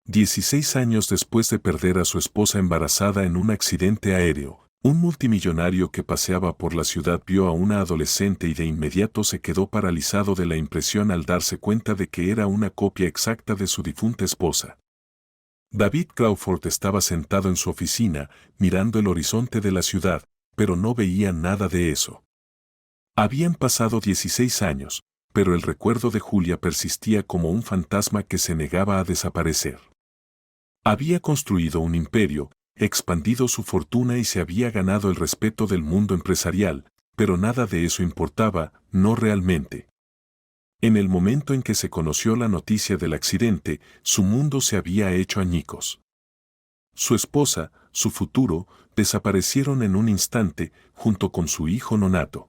16 años después de perder a su esposa embarazada en un accidente aéreo, un multimillonario que paseaba por la ciudad vio a una adolescente y de inmediato se quedó paralizado de la impresión al darse cuenta de que era una copia exacta de su difunta esposa. David Crawford estaba sentado en su oficina, mirando el horizonte de la ciudad, pero no veía nada de eso. Habían pasado 16 años, pero el recuerdo de Julia persistía como un fantasma que se negaba a desaparecer. Había construido un imperio, expandido su fortuna y se había ganado el respeto del mundo empresarial, pero nada de eso importaba, no realmente. En el momento en que se conoció la noticia del accidente, su mundo se había hecho añicos. Su esposa, su futuro, desaparecieron en un instante, junto con su hijo nonato.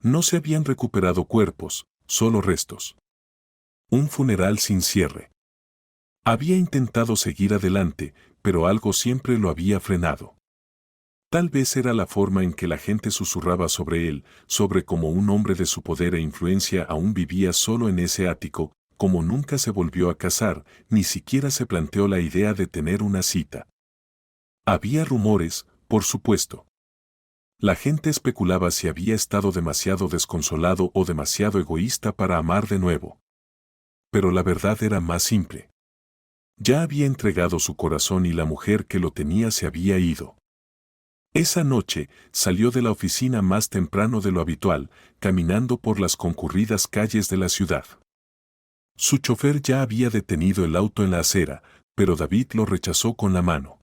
No se habían recuperado cuerpos, solo restos. Un funeral sin cierre. Había intentado seguir adelante, pero algo siempre lo había frenado. Tal vez era la forma en que la gente susurraba sobre él, sobre cómo un hombre de su poder e influencia aún vivía solo en ese ático, como nunca se volvió a casar, ni siquiera se planteó la idea de tener una cita. Había rumores, por supuesto. La gente especulaba si había estado demasiado desconsolado o demasiado egoísta para amar de nuevo. Pero la verdad era más simple. Ya había entregado su corazón y la mujer que lo tenía se había ido. Esa noche salió de la oficina más temprano de lo habitual, caminando por las concurridas calles de la ciudad. Su chofer ya había detenido el auto en la acera, pero David lo rechazó con la mano.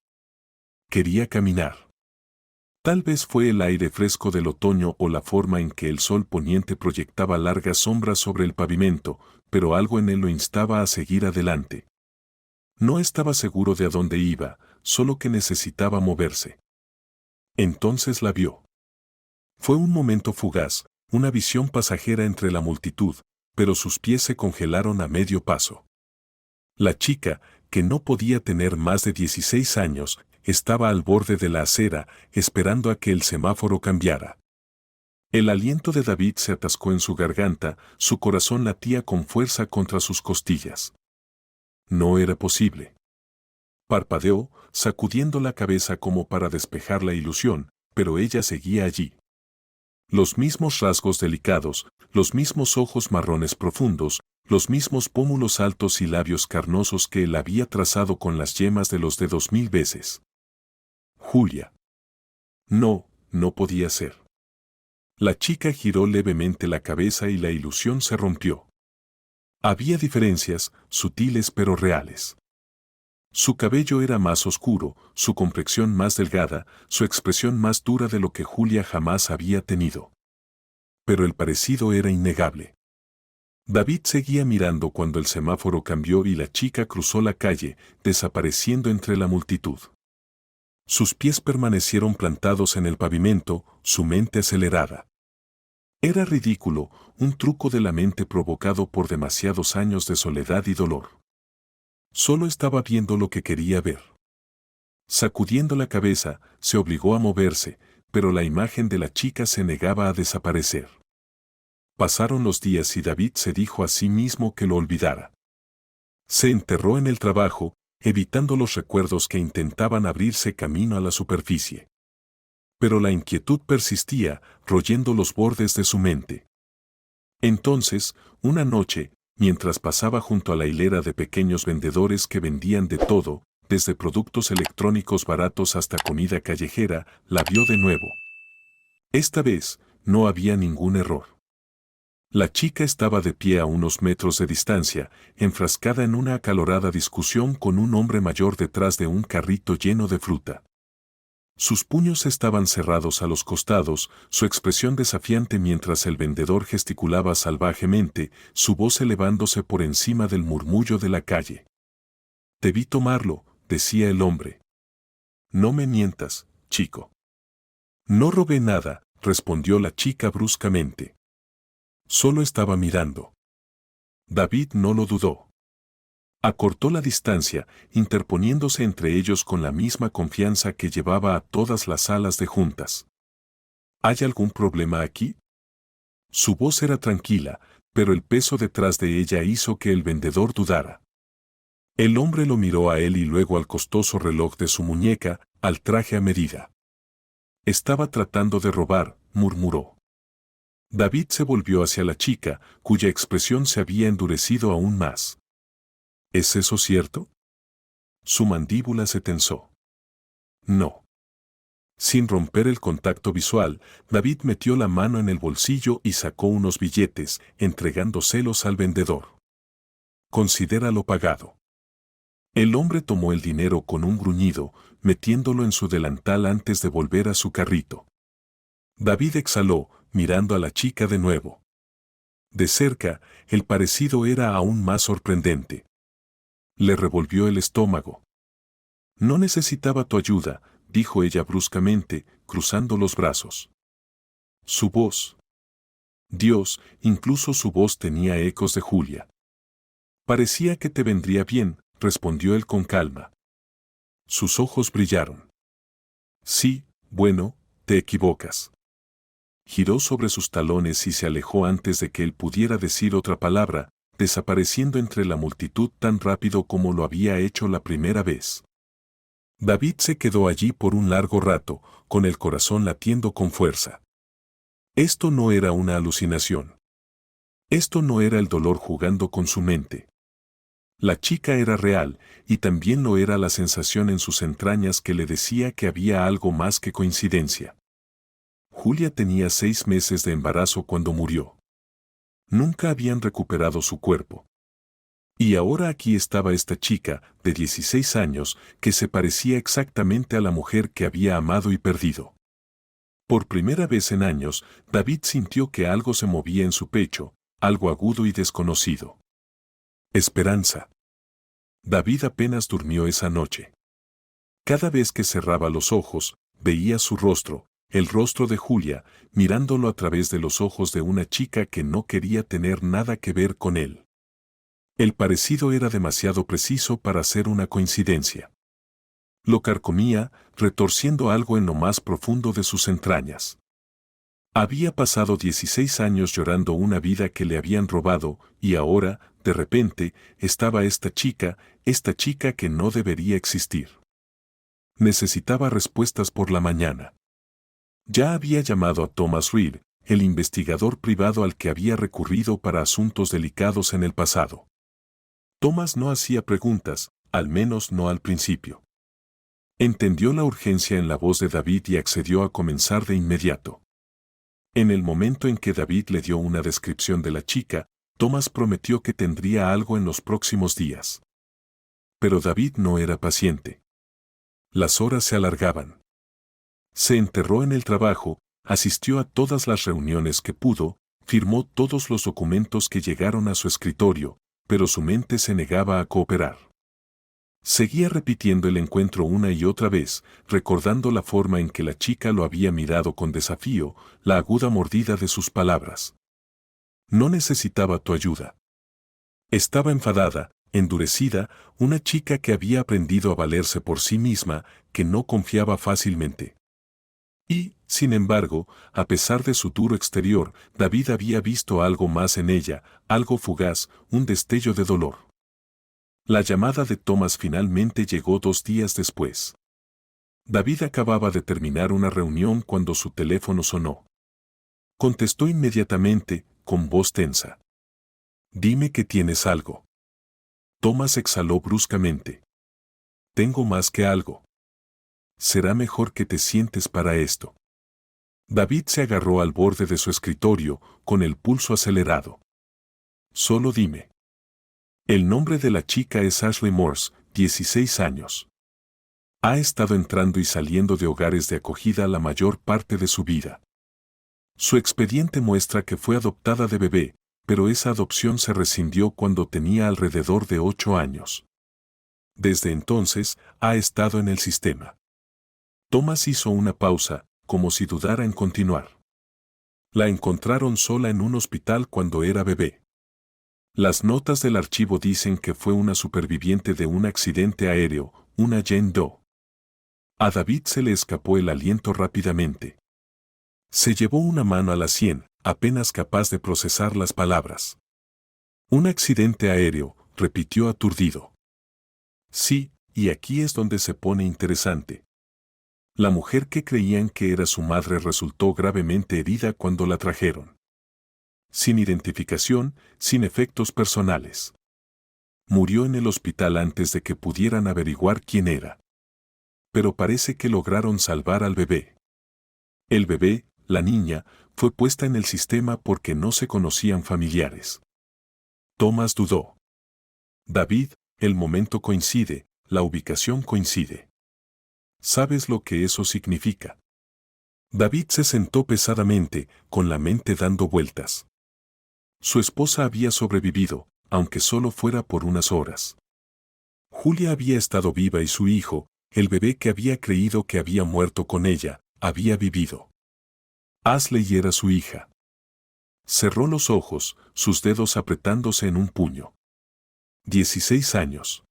Quería caminar. Tal vez fue el aire fresco del otoño o la forma en que el sol poniente proyectaba largas sombras sobre el pavimento, pero algo en él lo instaba a seguir adelante. No estaba seguro de a dónde iba, solo que necesitaba moverse. Entonces la vio. Fue un momento fugaz, una visión pasajera entre la multitud, pero sus pies se congelaron a medio paso. La chica, que no podía tener más de 16 años, estaba al borde de la acera, esperando a que el semáforo cambiara. El aliento de David se atascó en su garganta, su corazón latía con fuerza contra sus costillas. No era posible. Parpadeó, sacudiendo la cabeza como para despejar la ilusión, pero ella seguía allí. Los mismos rasgos delicados, los mismos ojos marrones profundos, los mismos pómulos altos y labios carnosos que él había trazado con las yemas de los dedos 1000 veces. Julia. No, no podía ser. La chica giró levemente la cabeza y la ilusión se rompió. Había diferencias, sutiles pero reales. Su cabello era más oscuro, su complexión más delgada, su expresión más dura de lo que Julia jamás había tenido. Pero el parecido era innegable. David seguía mirando cuando el semáforo cambió y la chica cruzó la calle, desapareciendo entre la multitud. Sus pies permanecieron plantados en el pavimento, su mente acelerada. Era ridículo, un truco de la mente provocado por demasiados años de soledad y dolor. Solo estaba viendo lo que quería ver. Sacudiendo la cabeza, se obligó a moverse, pero la imagen de la chica se negaba a desaparecer. Pasaron los días y David se dijo a sí mismo que lo olvidara. Se enterró en el trabajo, evitando los recuerdos que intentaban abrirse camino a la superficie. Pero la inquietud persistía, royendo los bordes de su mente. Entonces, una noche, mientras pasaba junto a la hilera de pequeños vendedores que vendían de todo, desde productos electrónicos baratos hasta comida callejera, la vio de nuevo. Esta vez, no había ningún error. La chica estaba de pie a unos metros de distancia, enfrascada en una acalorada discusión con un hombre mayor detrás de un carrito lleno de fruta. Sus puños estaban cerrados a los costados, su expresión desafiante mientras el vendedor gesticulaba salvajemente, su voz elevándose por encima del murmullo de la calle. «Debí tomarlo», decía el hombre. «No me mientas, chico». «No robé nada», respondió la chica bruscamente. Solo estaba mirando. David no lo dudó. Acortó la distancia, interponiéndose entre ellos con la misma confianza que llevaba a todas las salas de juntas. ¿Hay algún problema aquí? Su voz era tranquila, pero el peso detrás de ella hizo que el vendedor dudara. El hombre lo miró a él y luego al costoso reloj de su muñeca, al traje a medida. Estaba tratando de robar, murmuró. David se volvió hacia la chica, cuya expresión se había endurecido aún más. ¿Es eso cierto? Su mandíbula se tensó. No. Sin romper el contacto visual, David metió la mano en el bolsillo y sacó unos billetes, entregándoselos al vendedor. Considéralo pagado. El hombre tomó el dinero con un gruñido, metiéndolo en su delantal antes de volver a su carrito. David exhaló, mirando a la chica de nuevo. De cerca, el parecido era aún más sorprendente. Le revolvió el estómago. No necesitaba tu ayuda, dijo ella bruscamente, cruzando los brazos. Su voz. Dios, incluso su voz tenía ecos de Julia. Parecía que te vendría bien, respondió él con calma. Sus ojos brillaron. Sí, bueno, te equivocas. Giró sobre sus talones y se alejó antes de que él pudiera decir otra palabra, desapareciendo entre la multitud tan rápido como lo había hecho la primera vez. David se quedó allí por un largo rato, con el corazón latiendo con fuerza. Esto no era una alucinación. Esto no era el dolor jugando con su mente. La chica era real, y también lo era la sensación en sus entrañas que le decía que había algo más que coincidencia. Julia tenía 6 meses de embarazo cuando murió. Nunca habían recuperado su cuerpo. Y ahora aquí estaba esta chica, de 16 años, que se parecía exactamente a la mujer que había amado y perdido. Por primera vez en años, David sintió que algo se movía en su pecho, algo agudo y desconocido. Esperanza. David apenas durmió esa noche. Cada vez que cerraba los ojos, veía su rostro, el rostro de Julia, mirándolo a través de los ojos de una chica que no quería tener nada que ver con él. El parecido era demasiado preciso para ser una coincidencia. Lo carcomía, retorciendo algo en lo más profundo de sus entrañas. Había pasado 16 años llorando una vida que le habían robado, y ahora, de repente, estaba esta chica que no debería existir. Necesitaba respuestas por la mañana. Ya había llamado a Thomas Reed, el investigador privado al que había recurrido para asuntos delicados en el pasado. Thomas no hacía preguntas, al menos no al principio. Entendió la urgencia en la voz de David y accedió a comenzar de inmediato. En el momento en que David le dio una descripción de la chica, Thomas prometió que tendría algo en los próximos días. Pero David no era paciente. Las horas se alargaban. Se enterró en el trabajo, asistió a todas las reuniones que pudo, firmó todos los documentos que llegaron a su escritorio, pero su mente se negaba a cooperar. Seguía repitiendo el encuentro una y otra vez, recordando la forma en que la chica lo había mirado con desafío, la aguda mordida de sus palabras. No necesitaba tu ayuda. Estaba enfadada, endurecida, una chica que había aprendido a valerse por sí misma, que no confiaba fácilmente. Y, sin embargo, a pesar de su duro exterior, David había visto algo más en ella, algo fugaz, un destello de dolor. La llamada de Thomas finalmente llegó 2 días después. David acababa de terminar una reunión cuando su teléfono sonó. Contestó inmediatamente, con voz tensa. Dime que tienes algo. Thomas exhaló bruscamente. Tengo más que algo. Será mejor que te sientes para esto. David se agarró al borde de su escritorio, con el pulso acelerado. Solo dime. El nombre de la chica es Ashley Morse, 16 años. Ha estado entrando y saliendo de hogares de acogida la mayor parte de su vida. Su expediente muestra que fue adoptada de bebé, pero esa adopción se rescindió cuando tenía alrededor de 8 años. Desde entonces, ha estado en el sistema. Thomas hizo una pausa, como si dudara en continuar. La encontraron sola en un hospital cuando era bebé. Las notas del archivo dicen que fue una superviviente de un accidente aéreo, una Jane Doe. A David se le escapó el aliento rápidamente. Se llevó una mano a la sien, apenas capaz de procesar las palabras. Un accidente aéreo, repitió aturdido. Sí, y aquí es donde se pone interesante. La mujer que creían que era su madre resultó gravemente herida cuando la trajeron. Sin identificación, sin efectos personales. Murió en el hospital antes de que pudieran averiguar quién era. Pero parece que lograron salvar al bebé. El bebé, la niña, fue puesta en el sistema porque no se conocían familiares. Thomas dudó. David, el momento coincide, la ubicación coincide. ¿Sabes lo que eso significa? David se sentó pesadamente, con la mente dando vueltas. Su esposa había sobrevivido, aunque solo fuera por unas horas. Julia había estado viva y su hijo, el bebé que había creído que había muerto con ella, había vivido. Ashley era su hija. Cerró los ojos, sus dedos apretándose en un puño. 16 años.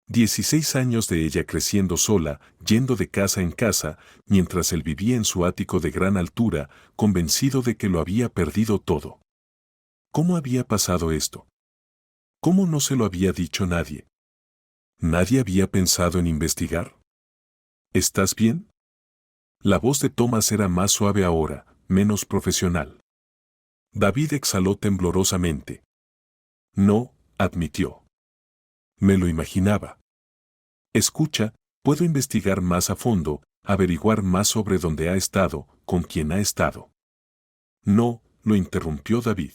16 años de ella creciendo sola, yendo de casa en casa, mientras él vivía en su ático de gran altura, convencido de que lo había perdido todo. ¿Cómo había pasado esto? ¿Cómo no se lo había dicho nadie? ¿Nadie había pensado en investigar? ¿Estás bien? La voz de Thomas era más suave ahora, menos profesional. David exhaló temblorosamente. No, admitió. Me lo imaginaba. Escucha, puedo investigar más a fondo, averiguar más sobre dónde ha estado, con quién ha estado. No, lo interrumpió David.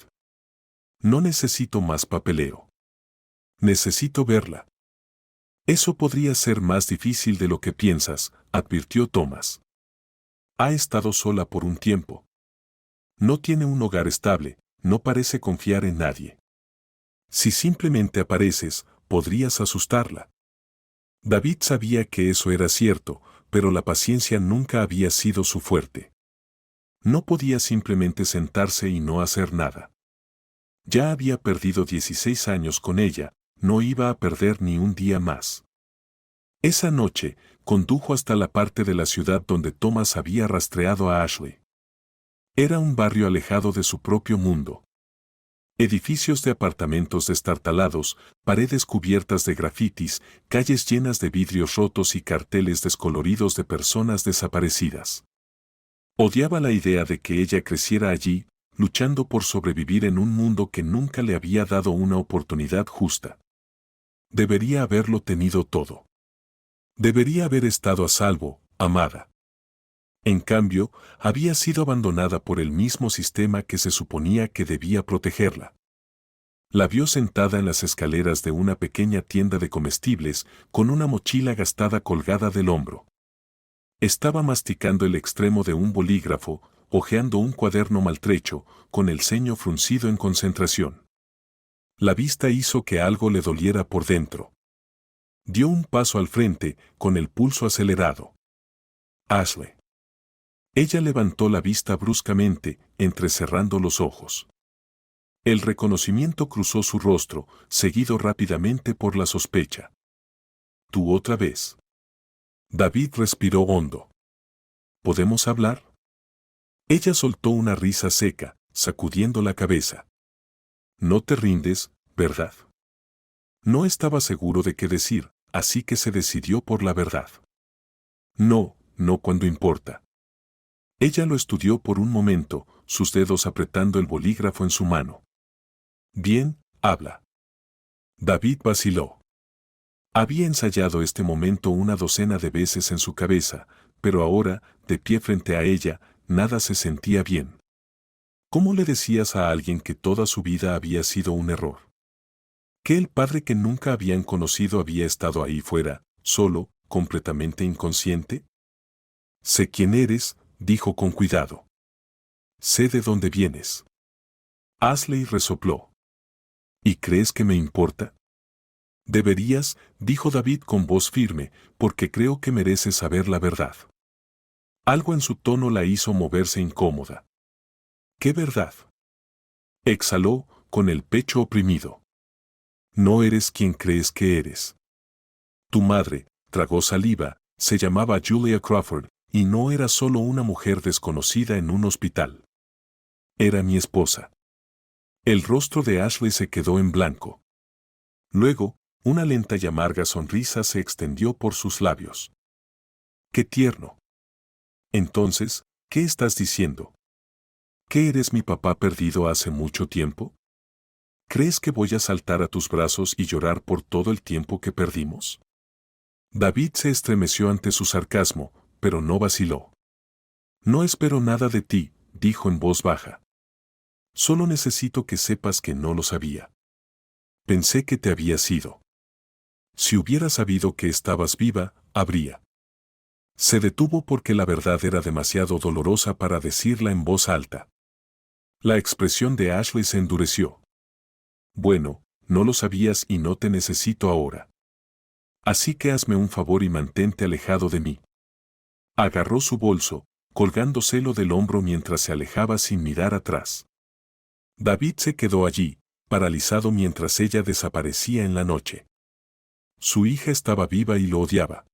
No necesito más papeleo. Necesito verla. Eso podría ser más difícil de lo que piensas, advirtió Thomas. Ha estado sola por un tiempo. No tiene un hogar estable, no parece confiar en nadie. Si simplemente apareces, podrías asustarla. David sabía que eso era cierto, pero la paciencia nunca había sido su fuerte. No podía simplemente sentarse y no hacer nada. Ya había perdido 16 años con ella, no iba a perder ni un día más. Esa noche, condujo hasta la parte de la ciudad donde Thomas había rastreado a Ashley. Era un barrio alejado de su propio mundo. Edificios de apartamentos destartalados, paredes cubiertas de grafitis, calles llenas de vidrios rotos y carteles descoloridos de personas desaparecidas. Odiaba la idea de que ella creciera allí, luchando por sobrevivir en un mundo que nunca le había dado una oportunidad justa. Debería haberlo tenido todo. Debería haber estado a salvo, amada. En cambio, había sido abandonada por el mismo sistema que se suponía que debía protegerla. La vio sentada en las escaleras de una pequeña tienda de comestibles, con una mochila gastada colgada del hombro. Estaba masticando el extremo de un bolígrafo, hojeando un cuaderno maltrecho, con el ceño fruncido en concentración. La vista hizo que algo le doliera por dentro. Dio un paso al frente, con el pulso acelerado. Ashley. Ella levantó la vista bruscamente, entrecerrando los ojos. El reconocimiento cruzó su rostro, seguido rápidamente por la sospecha. ¿Tú otra vez? David respiró hondo. ¿Podemos hablar? Ella soltó una risa seca, sacudiendo la cabeza. No te rindes, ¿verdad? No estaba seguro de qué decir, así que se decidió por la verdad. No, no cuando importa. Ella lo estudió por un momento, sus dedos apretando el bolígrafo en su mano. Bien, habla. David vaciló. Había ensayado este momento una docena de veces en su cabeza, pero ahora, de pie frente a ella, nada se sentía bien. ¿Cómo le decías a alguien que toda su vida había sido un error? Que el padre que nunca habían conocido había estado ahí fuera, solo, completamente inconsciente? Sé quién eres, dijo con cuidado. Sé de dónde vienes. Ashley resopló. ¿Y crees que me importa? Deberías, dijo David con voz firme, porque creo que mereces saber la verdad. Algo en su tono la hizo moverse incómoda. ¿Qué verdad? Exhaló, con el pecho oprimido. No eres quien crees que eres. Tu madre, tragó saliva, se llamaba Julia Crawford, y no era solo una mujer desconocida en un hospital. Era mi esposa. El rostro de Ashley se quedó en blanco. Luego, Una lenta y amarga sonrisa se extendió por sus labios. ¡Qué tierno! Entonces, ¿qué estás diciendo? ¿Que eres mi papá perdido hace mucho tiempo? ¿Crees que voy a saltar a tus brazos y llorar por todo el tiempo que perdimos? David se estremeció ante su sarcasmo, pero no vaciló. No espero nada de ti, dijo en voz baja. Solo necesito que sepas que no lo sabía. Pensé que te habías ido. Si hubiera sabido que estabas viva, habría. Se detuvo porque la verdad era demasiado dolorosa para decirla en voz alta. La expresión de Ashley se endureció. Bueno, no lo sabías y no te necesito ahora. Así que hazme un favor y mantente alejado de mí. Agarró su bolso, colgándoselo del hombro mientras se alejaba sin mirar atrás. David se quedó allí, paralizado mientras ella desaparecía en la noche. Su hija estaba viva y lo odiaba.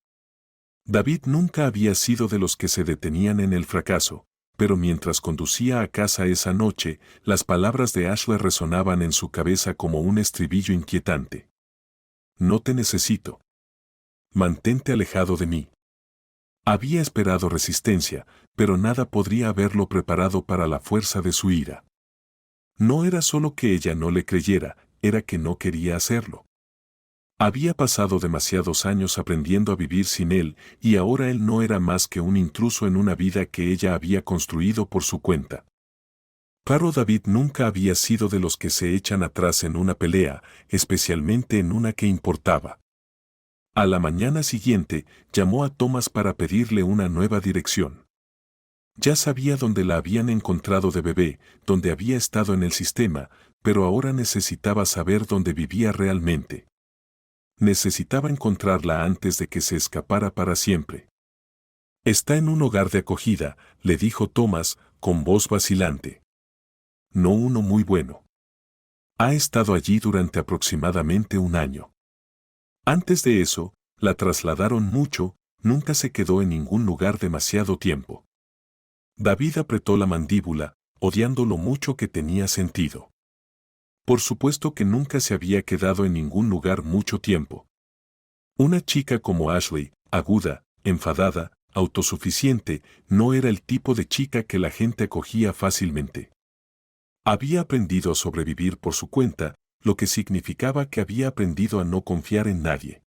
David nunca había sido de los que se detenían en el fracaso, pero mientras conducía a casa esa noche, las palabras de Ashley resonaban en su cabeza como un estribillo inquietante. No te necesito. Mantente alejado de mí. Había esperado resistencia, pero nada podría haberlo preparado para la fuerza de su ira. No era solo que ella no le creyera, era que no quería hacerlo. Había pasado demasiados años aprendiendo a vivir sin él, y ahora él no era más que un intruso en una vida que ella había construido por su cuenta. Claro, David nunca había sido de los que se echan atrás en una pelea, especialmente en una que importaba. A la mañana siguiente, llamó a Thomas para pedirle una nueva dirección. Ya sabía dónde la habían encontrado de bebé, dónde había estado en el sistema, pero ahora necesitaba saber dónde vivía realmente. Necesitaba encontrarla antes de que se escapara para siempre. Está en un hogar de acogida, le dijo Thomas, con voz vacilante. No uno muy bueno. Ha estado allí durante aproximadamente un año. Antes de eso, la trasladaron mucho, nunca se quedó en ningún lugar demasiado tiempo. David apretó la mandíbula, odiando lo mucho que tenía sentido. Por supuesto que nunca se había quedado en ningún lugar mucho tiempo. Una chica como Ashley, aguda, enfadada, autosuficiente, no era el tipo de chica que la gente acogía fácilmente. Había aprendido a sobrevivir por su cuenta, lo que significaba que había aprendido a no confiar en nadie.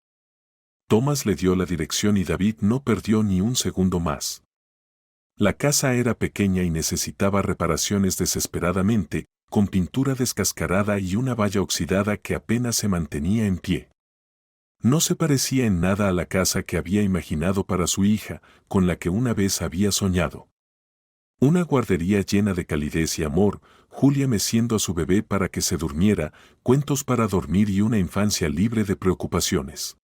Thomas le dio la dirección y David no perdió ni un segundo más. La casa era pequeña y necesitaba reparaciones desesperadamente, con pintura descascarada y una valla oxidada que apenas se mantenía en pie. No se parecía en nada a la casa que había imaginado para su hija, con la que una vez había soñado. Una guardería llena de calidez y amor, Julia meciendo a su bebé para que se durmiera, cuentos para dormir y una infancia libre de preocupaciones.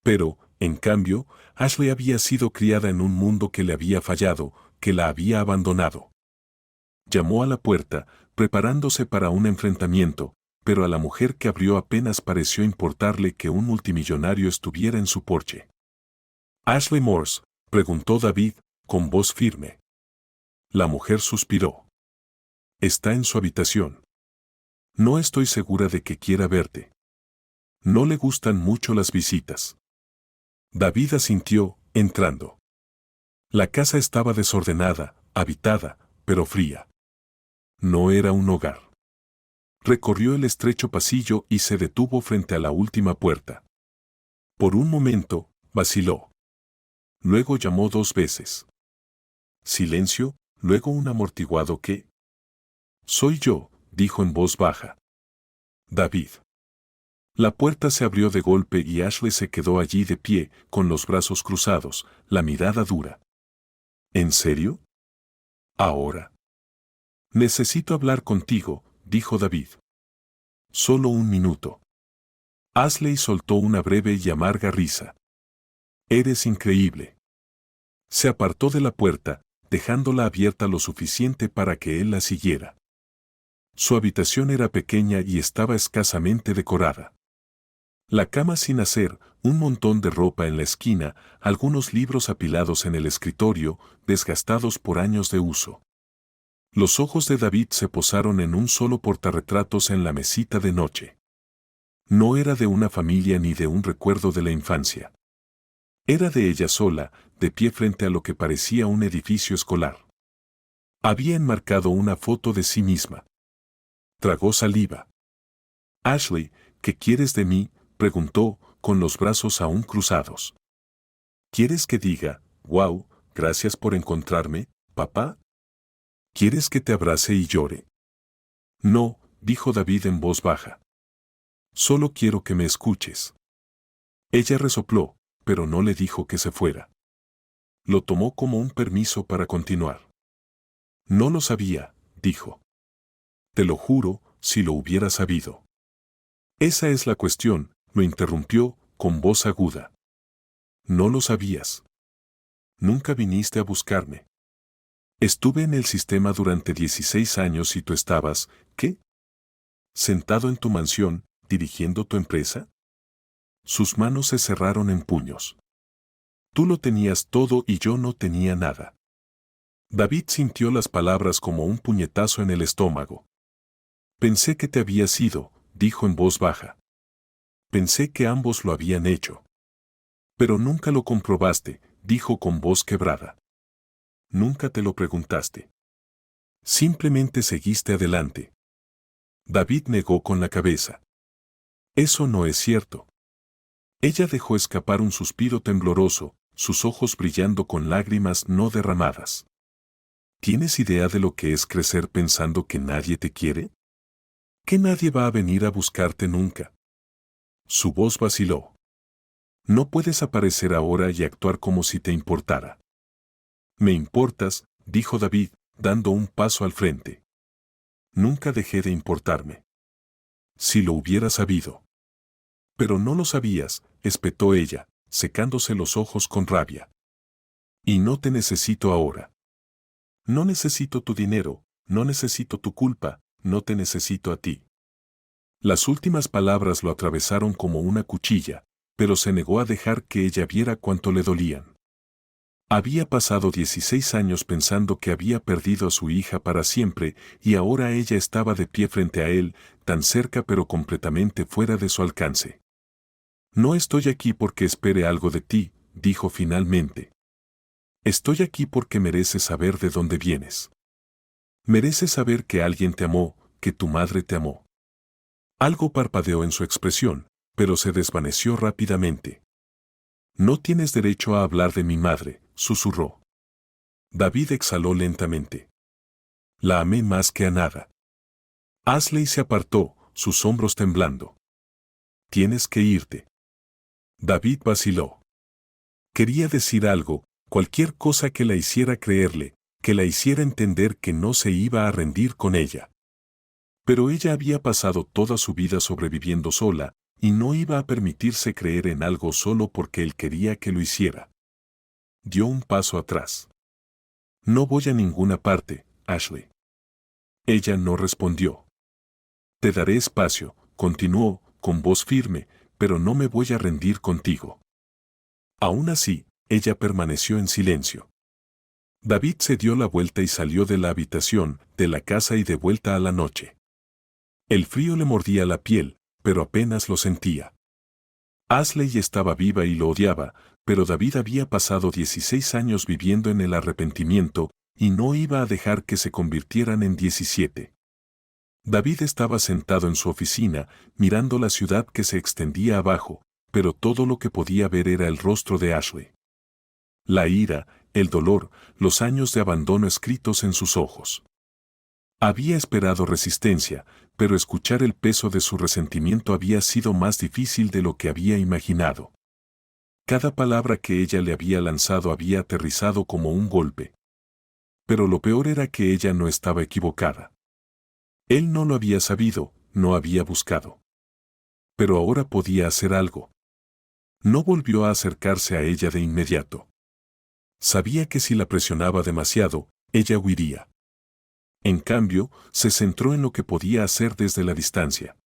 Pero, en cambio, Ashley había sido criada en un mundo que le había fallado, que la había abandonado. Llamó a la puerta, preparándose para un enfrentamiento, pero a la mujer que abrió apenas pareció importarle que un multimillonario estuviera en su porche. «¿Ashley Morse?», preguntó David, con voz firme. La mujer suspiró. «Está en su habitación. No estoy segura de que quiera verte. No le gustan mucho las visitas». David asintió, entrando. La casa estaba desordenada, habitada, pero fría. No era un hogar. Recorrió el estrecho pasillo y se detuvo frente a la última puerta. Por un momento, vaciló. Luego llamó 2 veces. Silencio, luego un amortiguado «¿Qué?». «Soy yo», dijo en voz baja. «David». La puerta se abrió de golpe y Ashley se quedó allí de pie, con los brazos cruzados, la mirada dura. «¿En serio? ¿Ahora?». «Necesito hablar contigo», dijo David. «Solo un minuto». Ashley soltó una breve y amarga risa. «Eres increíble». Se apartó de la puerta, dejándola abierta lo suficiente para que él la siguiera. Su habitación era pequeña y estaba escasamente decorada. La cama sin hacer, un montón de ropa en la esquina, algunos libros apilados en el escritorio, desgastados por años de uso. Los ojos de David se posaron en un solo portarretratos en la mesita de noche. No era de una familia ni de un recuerdo de la infancia. Era de ella sola, de pie frente a lo que parecía un edificio escolar. Había enmarcado una foto de sí misma. Tragó saliva. Ashley, ¿qué quieres de mí?, preguntó, con los brazos aún cruzados. ¿Quieres que diga, wow, gracias por encontrarme, papá? ¿Quieres que te abrace y llore? No, dijo David en voz baja. Solo quiero que me escuches. Ella resopló, pero no le dijo que se fuera. Lo tomó como un permiso para continuar. No lo sabía, dijo. Te lo juro, si lo hubiera sabido. Esa es la cuestión, lo interrumpió, con voz aguda. No lo sabías. Nunca viniste a buscarme. Estuve en el sistema durante 16 años y tú estabas, ¿qué? ¿Sentado en tu mansión, dirigiendo tu empresa? Sus manos se cerraron en puños. Tú lo tenías todo y yo no tenía nada. David sintió las palabras como un puñetazo en el estómago. Pensé que te habías ido, dijo en voz baja. Pensé que ambos lo habían hecho. Pero nunca lo comprobaste, dijo con voz quebrada. Nunca te lo preguntaste. Simplemente seguiste adelante. David negó con la cabeza. Eso no es cierto. Ella dejó escapar un suspiro tembloroso, sus ojos brillando con lágrimas no derramadas. ¿Tienes idea de lo que es crecer pensando que nadie te quiere? ¿Que nadie va a venir a buscarte nunca? Su voz vaciló. No puedes aparecer ahora y actuar como si te importara. Me importas, dijo David, dando un paso al frente. Nunca dejé de importarme. Si lo hubiera sabido. Pero no lo sabías, espetó ella, secándose los ojos con rabia. Y no te necesito ahora. No necesito tu dinero, no necesito tu culpa, no te necesito a ti. Las últimas palabras lo atravesaron como una cuchilla, pero se negó a dejar que ella viera cuánto le dolían. Había pasado 16 años pensando que había perdido a su hija para siempre y ahora ella estaba de pie frente a él, tan cerca pero completamente fuera de su alcance. No estoy aquí porque espere algo de ti, dijo finalmente. Estoy aquí porque mereces saber de dónde vienes. Mereces saber que alguien te amó, que tu madre te amó. Algo parpadeó en su expresión, pero se desvaneció rápidamente. No tienes derecho a hablar de mi madre, susurró. David exhaló lentamente. La amé más que a nada. Ashley se apartó, sus hombros temblando. Tienes que irte. David vaciló. Quería decir algo, cualquier cosa que la hiciera creerle, que la hiciera entender que no se iba a rendir con ella. Pero ella había pasado toda su vida sobreviviendo sola, y no iba a permitirse creer en algo solo porque él quería que lo hiciera. Dio un paso atrás. No voy a ninguna parte, Ashley. Ella no respondió. Te daré espacio, continuó, con voz firme, pero no me voy a rendir contigo. Aún así, ella permaneció en silencio. David se dio la vuelta y salió de la habitación, de la casa y de vuelta a la noche. El frío le mordía la piel, pero apenas lo sentía. Ashley estaba viva y lo odiaba, pero David había pasado 16 años viviendo en el arrepentimiento y no iba a dejar que se convirtieran en 17. David estaba sentado en su oficina, mirando la ciudad que se extendía abajo, pero todo lo que podía ver era el rostro de Ashley. La ira, el dolor, los años de abandono escritos en sus ojos. Había esperado resistencia, pero escuchar el peso de su resentimiento había sido más difícil de lo que había imaginado. Cada palabra que ella le había lanzado había aterrizado como un golpe. Pero lo peor era que ella no estaba equivocada. Él no lo había sabido, no había buscado. Pero ahora podía hacer algo. No volvió a acercarse a ella de inmediato. Sabía que si la presionaba demasiado, ella huiría. En cambio, se centró en lo que podía hacer desde la distancia.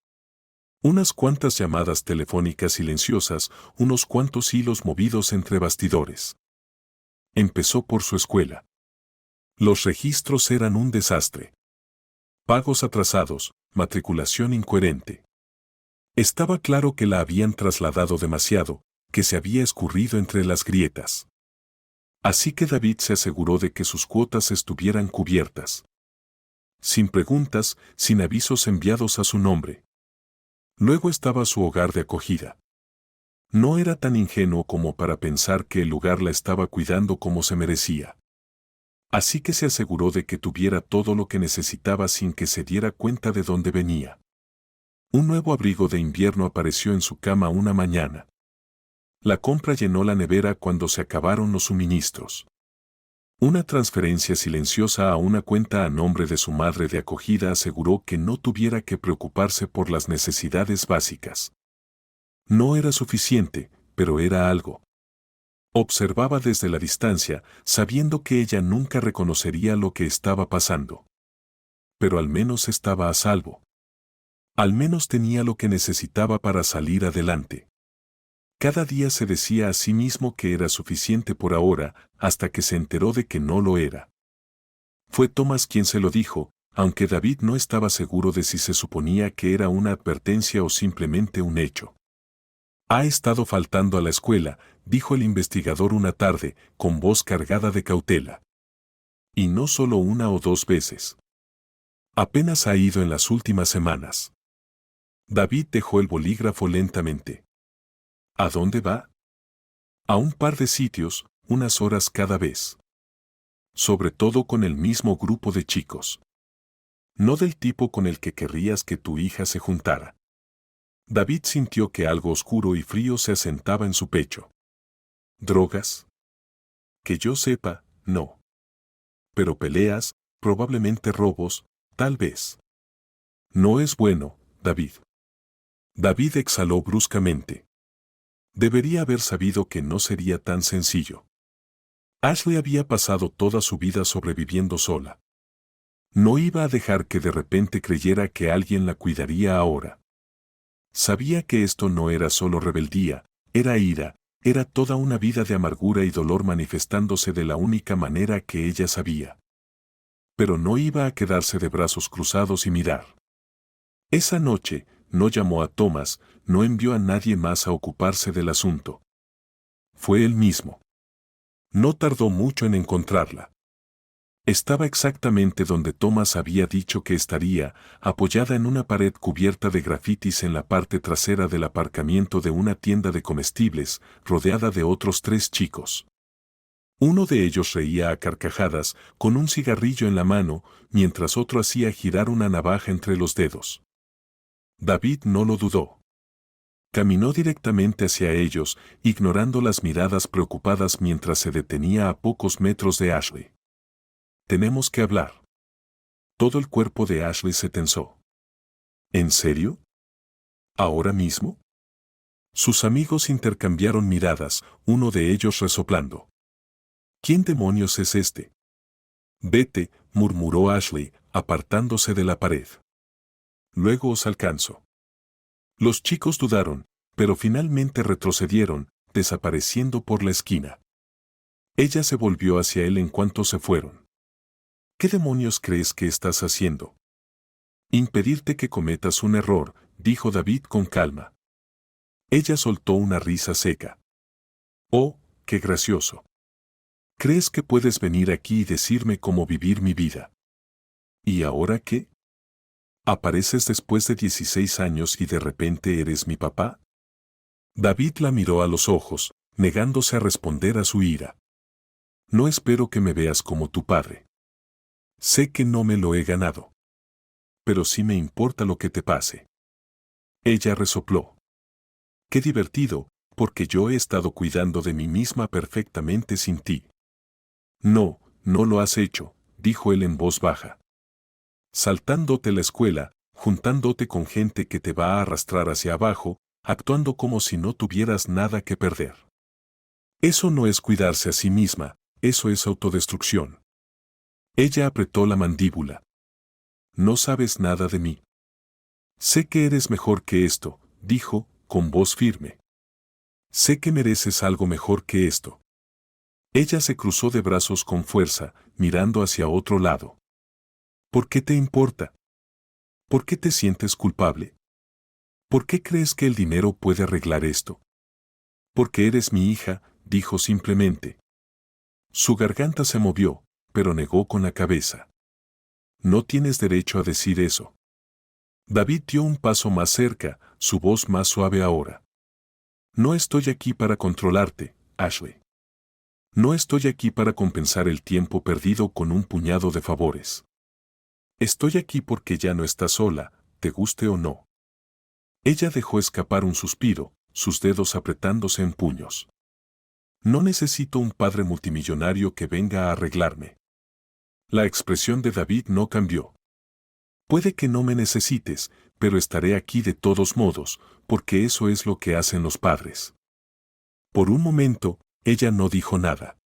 Unas cuantas llamadas telefónicas silenciosas, unos cuantos hilos movidos entre bastidores. Empezó por su escuela. Los registros eran un desastre. Pagos atrasados, matriculación incoherente. Estaba claro que la habían trasladado demasiado, que se había escurrido entre las grietas. Así que David se aseguró de que sus cuotas estuvieran cubiertas. Sin preguntas, sin avisos enviados a su nombre. Luego estaba su hogar de acogida. No era tan ingenuo como para pensar que el lugar la estaba cuidando como se merecía. Así que se aseguró de que tuviera todo lo que necesitaba sin que se diera cuenta de dónde venía. Un nuevo abrigo de invierno apareció en su cama una mañana. La compra llenó la nevera cuando se acabaron los suministros. Una transferencia silenciosa a una cuenta a nombre de su madre de acogida aseguró que no tuviera que preocuparse por las necesidades básicas. No era suficiente, pero era algo. Observaba desde la distancia, sabiendo que ella nunca reconocería lo que estaba pasando. Pero al menos estaba a salvo. Al menos tenía lo que necesitaba para salir adelante. Cada día se decía a sí mismo que era suficiente por ahora, hasta que se enteró de que no lo era. Fue Thomas quien se lo dijo, aunque David no estaba seguro de si se suponía que era una advertencia o simplemente un hecho. Ha estado faltando a la escuela, dijo el investigador una tarde, con voz cargada de cautela. Y no solo una o dos veces. Apenas ha ido en las últimas semanas. David dejó el bolígrafo lentamente. ¿A dónde va? A un par de sitios, unas horas cada vez. Sobre todo con el mismo grupo de chicos. No del tipo con el que querrías que tu hija se juntara. David sintió que algo oscuro y frío se asentaba en su pecho. ¿Drogas? Que yo sepa, no. Pero peleas, probablemente robos, tal vez. No es bueno, David. David exhaló bruscamente. Debería haber sabido que no sería tan sencillo. Ashley había pasado toda su vida sobreviviendo sola. No iba a dejar que de repente creyera que alguien la cuidaría ahora. Sabía que esto no era solo rebeldía, era ira, era toda una vida de amargura y dolor manifestándose de la única manera que ella sabía. Pero no iba a quedarse de brazos cruzados y mirar. Esa noche, no llamó a Thomas, no envió a nadie más a ocuparse del asunto. Fue él mismo. No tardó mucho en encontrarla. Estaba exactamente donde Thomas había dicho que estaría, apoyada en una pared cubierta de grafitis en la parte trasera del aparcamiento de una tienda de comestibles, rodeada de otros 3 chicos. Uno de ellos reía a carcajadas, con un cigarrillo en la mano, mientras otro hacía girar una navaja entre los dedos. David no lo dudó. Caminó directamente hacia ellos, ignorando las miradas preocupadas mientras se detenía a pocos metros de Ashley. Tenemos que hablar. Todo el cuerpo de Ashley se tensó. ¿En serio? ¿Ahora mismo? Sus amigos intercambiaron miradas, uno de ellos resoplando. ¿Quién demonios es este? Vete, murmuró Ashley, apartándose de la pared. Luego os alcanzo. Los chicos dudaron, pero finalmente retrocedieron, desapareciendo por la esquina. Ella se volvió hacia él en cuanto se fueron. ¿Qué demonios crees que estás haciendo? Impedirte que cometas un error, dijo David con calma. Ella soltó una risa seca. Oh, qué gracioso. ¿Crees que puedes venir aquí y decirme cómo vivir mi vida? ¿Y ahora qué? ¿Apareces después de 16 años y de repente eres mi papá? David la miró a los ojos, negándose a responder a su ira. No espero que me veas como tu padre. Sé que no me lo he ganado. Pero sí me importa lo que te pase. Ella resopló. Qué divertido, porque yo he estado cuidando de mí misma perfectamente sin ti. No, no lo has hecho, dijo él en voz baja. Saltándote la escuela, juntándote con gente que te va a arrastrar hacia abajo, actuando como si no tuvieras nada que perder. Eso no es cuidarse a sí misma, eso es autodestrucción. Ella apretó la mandíbula. No sabes nada de mí. Sé que eres mejor que esto, dijo, con voz firme. Sé que mereces algo mejor que esto. Ella se cruzó de brazos con fuerza, mirando hacia otro lado. ¿Por qué te importa? ¿Por qué te sientes culpable? ¿Por qué crees que el dinero puede arreglar esto? Porque eres mi hija, dijo simplemente. Su garganta se movió, pero negó con la cabeza. No tienes derecho a decir eso. David dio un paso más cerca, su voz más suave ahora. No estoy aquí para controlarte, Ashley. No estoy aquí para compensar el tiempo perdido con un puñado de favores. Estoy aquí porque ya no estás sola, te guste o no. Ella dejó escapar un suspiro, sus dedos apretándose en puños. No necesito un padre multimillonario que venga a arreglarme. La expresión de David no cambió. Puede que no me necesites, pero estaré aquí de todos modos, porque eso es lo que hacen los padres. Por un momento, ella no dijo nada.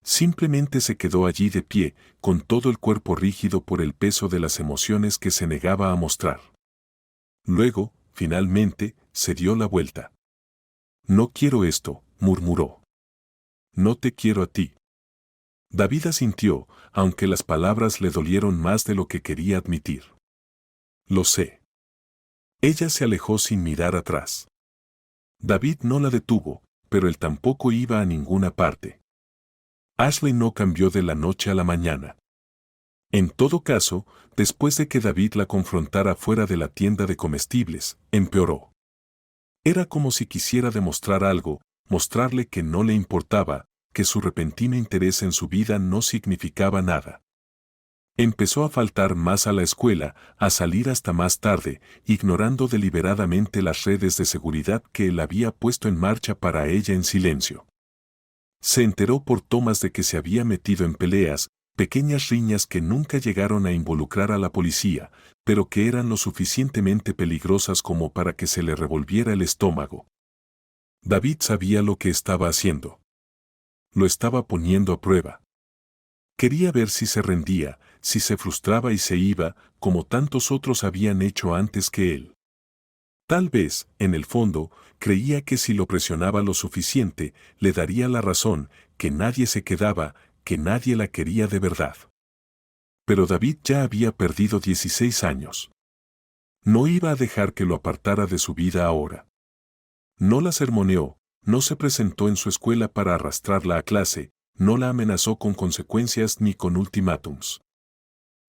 Simplemente se quedó allí de pie, con todo el cuerpo rígido por el peso de las emociones que se negaba a mostrar. Luego, finalmente, se dio la vuelta. No quiero esto, murmuró. No te quiero a ti. David asintió, aunque las palabras le dolieron más de lo que quería admitir. Lo sé. Ella se alejó sin mirar atrás. David no la detuvo, pero él tampoco iba a ninguna parte. Ashley no cambió de la noche a la mañana. En todo caso, después de que David la confrontara fuera de la tienda de comestibles, empeoró. Era como si quisiera demostrar algo, mostrarle que no le importaba, que su repentino interés en su vida no significaba nada. Empezó a faltar más a la escuela, a salir hasta más tarde, ignorando deliberadamente las redes de seguridad que él había puesto en marcha para ella en silencio. Se enteró por Thomas de que se había metido en peleas, pequeñas riñas que nunca llegaron a involucrar a la policía, pero que eran lo suficientemente peligrosas como para que se le revolviera el estómago. David sabía lo que estaba haciendo. Lo estaba poniendo a prueba. Quería ver si se rendía, si se frustraba y se iba, como tantos otros habían hecho antes que él. Tal vez, en el fondo, creía que si lo presionaba lo suficiente, le daría la razón, que nadie se quedaba, que nadie la quería de verdad. Pero David ya había perdido 16 años. No iba a dejar que lo apartara de su vida ahora. No la sermoneó, no se presentó en su escuela para arrastrarla a clase, no la amenazó con consecuencias ni con ultimátums.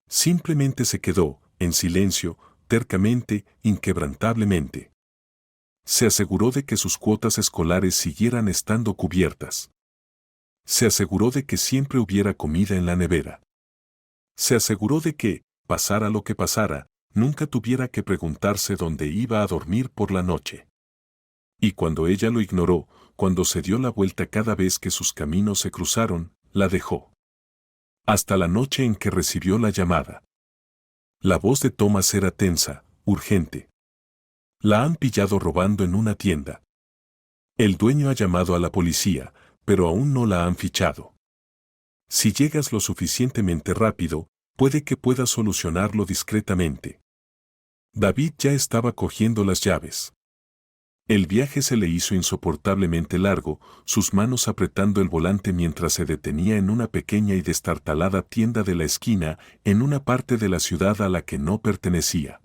Simplemente se quedó, en silencio, tercamente, inquebrantablemente. Se aseguró de que sus cuotas escolares siguieran estando cubiertas. Se aseguró de que siempre hubiera comida en la nevera. Se aseguró de que, pasara lo que pasara, nunca tuviera que preguntarse dónde iba a dormir por la noche. Y cuando ella lo ignoró, cuando se dio la vuelta cada vez que sus caminos se cruzaron, la dejó. Hasta la noche en que recibió la llamada. La voz de Thomas era tensa, urgente. La han pillado robando en una tienda. El dueño ha llamado a la policía, pero aún no la han fichado. Si llegas lo suficientemente rápido, puede que puedas solucionarlo discretamente. David ya estaba cogiendo las llaves. El viaje se le hizo insoportablemente largo, sus manos apretando el volante mientras se detenía en una pequeña y destartalada tienda de la esquina, en una parte de la ciudad a la que no pertenecía.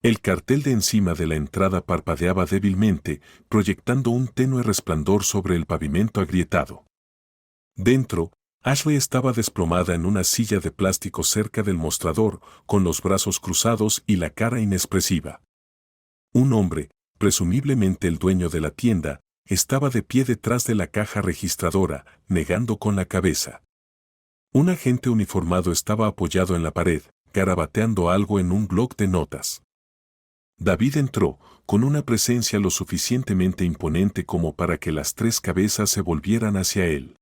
El cartel de encima de la entrada parpadeaba débilmente, proyectando un tenue resplandor sobre el pavimento agrietado. Dentro, Ashley estaba desplomada en una silla de plástico cerca del mostrador, con los brazos cruzados y la cara inexpresiva. Un hombre, presumiblemente el dueño de la tienda, estaba de pie detrás de la caja registradora, negando con la cabeza. Un agente uniformado estaba apoyado en la pared, garabateando algo en un bloc de notas. David entró, con una presencia lo suficientemente imponente como para que las tres cabezas se volvieran hacia él.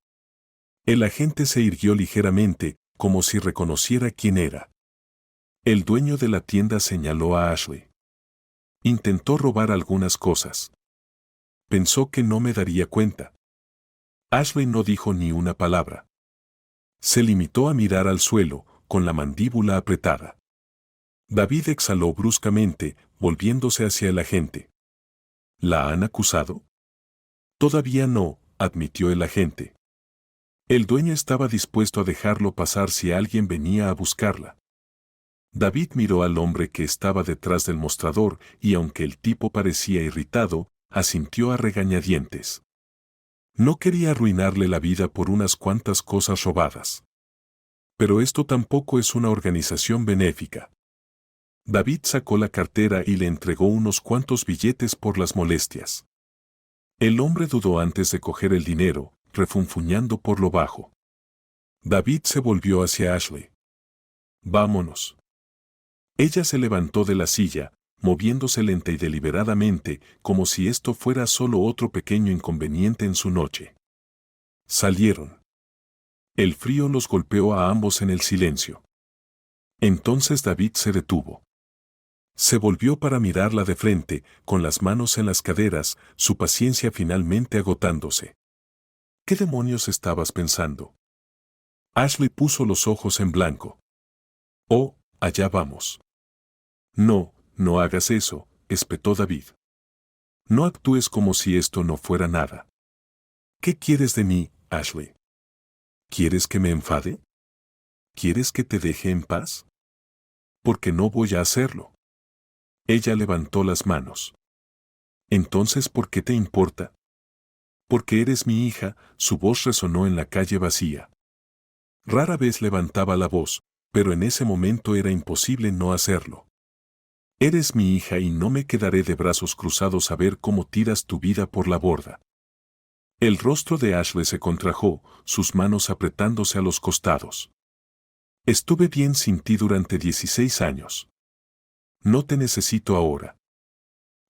El agente se irguió ligeramente, como si reconociera quién era. El dueño de la tienda señaló a Ashley. Intentó robar algunas cosas. Pensó que no me daría cuenta. Ashley no dijo ni una palabra. Se limitó a mirar al suelo, con la mandíbula apretada. David exhaló bruscamente, volviéndose hacia el agente. ¿La han acusado? Todavía no, admitió el agente. El dueño estaba dispuesto a dejarlo pasar si alguien venía a buscarla. David miró al hombre que estaba detrás del mostrador y aunque el tipo parecía irritado, asintió a regañadientes. No quería arruinarle la vida por unas cuantas cosas robadas. Pero esto tampoco es una organización benéfica. David sacó la cartera y le entregó unos cuantos billetes por las molestias. El hombre dudó antes de coger el dinero, refunfuñando por lo bajo. David se volvió hacia Ashley. «Vámonos». Ella se levantó de la silla, moviéndose lenta y deliberadamente, como si esto fuera solo otro pequeño inconveniente en su noche. Salieron. El frío los golpeó a ambos en el silencio. Entonces David se detuvo. Se volvió para mirarla de frente, con las manos en las caderas, su paciencia finalmente agotándose. ¿Qué demonios estabas pensando? Ashley puso los ojos en blanco. Oh, allá vamos. No, no hagas eso, espetó David. No actúes como si esto no fuera nada. ¿Qué quieres de mí, Ashley? ¿Quieres que me enfade? ¿Quieres que te deje en paz? Porque no voy a hacerlo. Ella levantó las manos. Entonces, ¿por qué te importa? Porque eres mi hija, su voz resonó en la calle vacía. Rara vez levantaba la voz, pero en ese momento era imposible no hacerlo. Eres mi hija y no me quedaré de brazos cruzados a ver cómo tiras tu vida por la borda. El rostro de Ashley se contrajo, sus manos apretándose a los costados. Estuve bien sin ti durante 16 años. No te necesito ahora.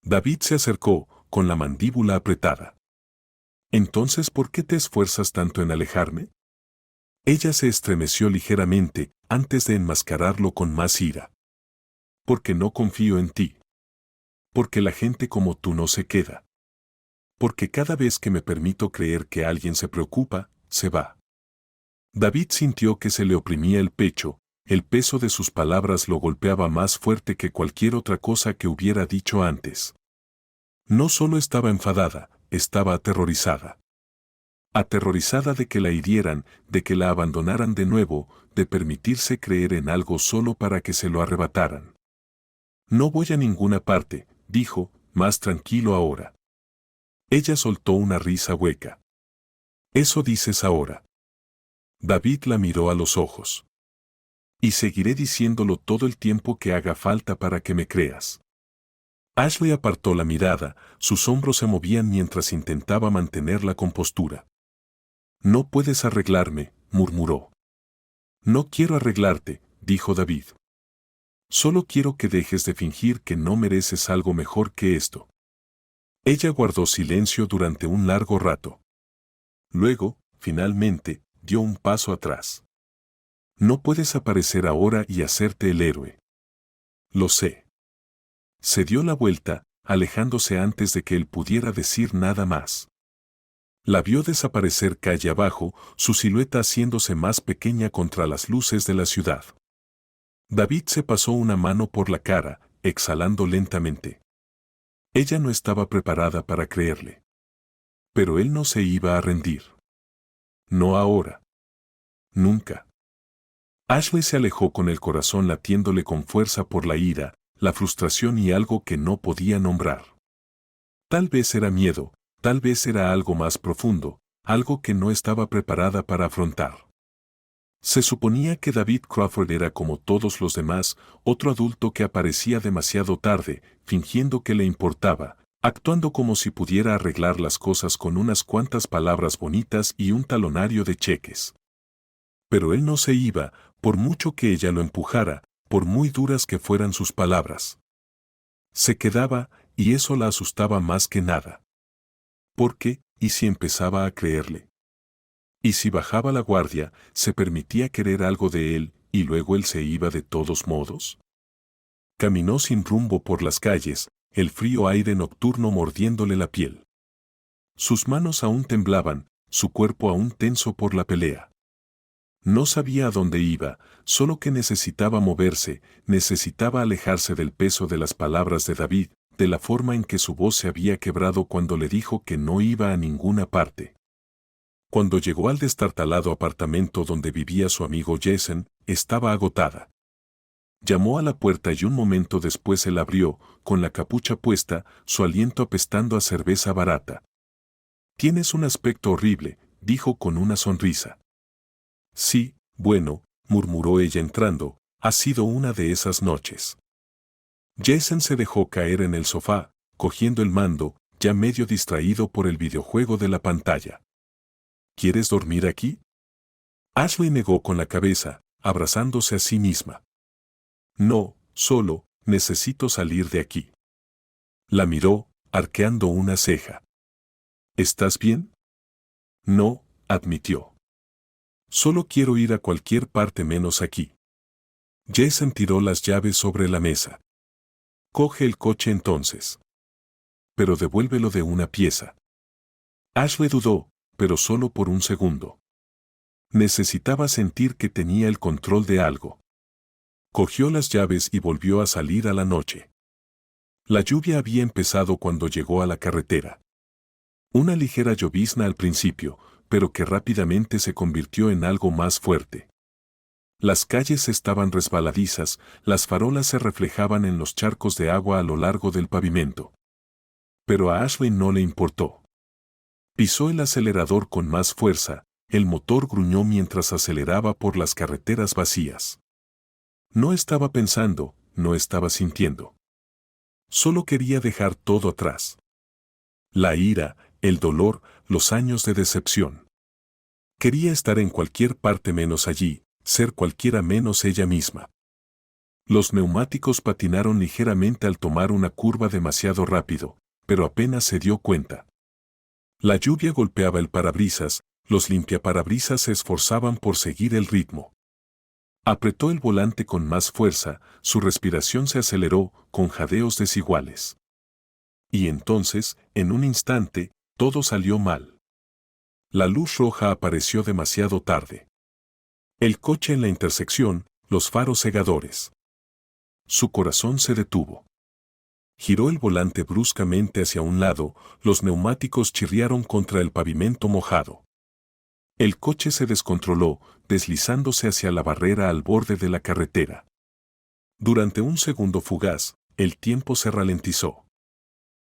David se acercó, con la mandíbula apretada. Entonces, ¿por qué te esfuerzas tanto en alejarme? Ella se estremeció ligeramente, antes de enmascararlo con más ira. Porque no confío en ti. Porque la gente como tú no se queda. Porque cada vez que me permito creer que alguien se preocupa, se va. David sintió que se le oprimía el pecho, el peso de sus palabras lo golpeaba más fuerte que cualquier otra cosa que hubiera dicho antes. No solo estaba enfadada, estaba aterrorizada. Aterrorizada de que la hirieran, de que la abandonaran de nuevo, de permitirse creer en algo solo para que se lo arrebataran. No voy a ninguna parte, dijo, más tranquilo ahora. Ella soltó una risa hueca. Eso dices ahora. David la miró a los ojos. Y seguiré diciéndolo todo el tiempo que haga falta para que me creas. Ashley apartó la mirada, sus hombros se movían mientras intentaba mantener la compostura. No puedes arreglarme, murmuró. No quiero arreglarte, dijo David. Solo quiero que dejes de fingir que no mereces algo mejor que esto. Ella guardó silencio durante un largo rato. Luego, finalmente, dio un paso atrás. No puedes aparecer ahora y hacerte el héroe. Lo sé. Se dio la vuelta, alejándose antes de que él pudiera decir nada más. La vio desaparecer calle abajo, su silueta haciéndose más pequeña contra las luces de la ciudad. David se pasó una mano por la cara, exhalando lentamente. Ella no estaba preparada para creerle. Pero él no se iba a rendir. No ahora. Nunca. Ashley se alejó con el corazón latiéndole con fuerza por la ira, la frustración y algo que no podía nombrar. Tal vez era miedo, tal vez era algo más profundo, algo que no estaba preparada para afrontar. Se suponía que David Crawford era como todos los demás, otro adulto que aparecía demasiado tarde, fingiendo que le importaba, actuando como si pudiera arreglar las cosas con unas cuantas palabras bonitas y un talonario de cheques. Pero él no se iba, por mucho que ella lo empujara, por muy duras que fueran sus palabras. Se quedaba, y eso la asustaba más que nada. ¿Por qué? ¿Y si empezaba a creerle? Y si bajaba la guardia, se permitía querer algo de él, y luego él se iba de todos modos. Caminó sin rumbo por las calles, el frío aire nocturno mordiéndole la piel. Sus manos aún temblaban, su cuerpo aún tenso por la pelea. No sabía a dónde iba, solo que necesitaba moverse, necesitaba alejarse del peso de las palabras de David, de la forma en que su voz se había quebrado cuando le dijo que no iba a ninguna parte. Cuando llegó al destartalado apartamento donde vivía su amigo Jason, estaba agotada. Llamó a la puerta y un momento después él abrió, con la capucha puesta, su aliento apestando a cerveza barata. «Tienes un aspecto horrible», dijo con una sonrisa. «Sí, bueno», murmuró ella entrando, «ha sido una de esas noches». Jason se dejó caer en el sofá, cogiendo el mando, ya medio distraído por el videojuego de la pantalla. «¿Quieres dormir aquí?». Ashley negó con la cabeza, abrazándose a sí misma. «No, solo, necesito salir de aquí». La miró, arqueando una ceja. «¿Estás bien?». «No», admitió. «Solo quiero ir a cualquier parte menos aquí». Jason tiró las llaves sobre la mesa. «Coge el coche entonces. Pero devuélvelo de una pieza». Ashley dudó, pero solo por un segundo. Necesitaba sentir que tenía el control de algo. Cogió las llaves y volvió a salir a la noche. La lluvia había empezado cuando llegó a la carretera. Una ligera llovizna al principio, pero que rápidamente se convirtió en algo más fuerte. Las calles estaban resbaladizas, las farolas se reflejaban en los charcos de agua a lo largo del pavimento. Pero a Ashley no le importó. Pisó el acelerador con más fuerza, el motor gruñó mientras aceleraba por las carreteras vacías. No estaba pensando, no estaba sintiendo. Solo quería dejar todo atrás. La ira, el dolor, los años de decepción. Quería estar en cualquier parte menos allí, ser cualquiera menos ella misma. Los neumáticos patinaron ligeramente al tomar una curva demasiado rápido, pero apenas se dio cuenta. La lluvia golpeaba el parabrisas, los limpiaparabrisas se esforzaban por seguir el ritmo. Apretó el volante con más fuerza, su respiración se aceleró, con jadeos desiguales. Y entonces, en un instante, todo salió mal. La luz roja apareció demasiado tarde. El coche en la intersección, los faros cegadores. Su corazón se detuvo. Giró el volante bruscamente hacia un lado, los neumáticos chirriaron contra el pavimento mojado. El coche se descontroló, deslizándose hacia la barrera al borde de la carretera. Durante un segundo fugaz, el tiempo se ralentizó.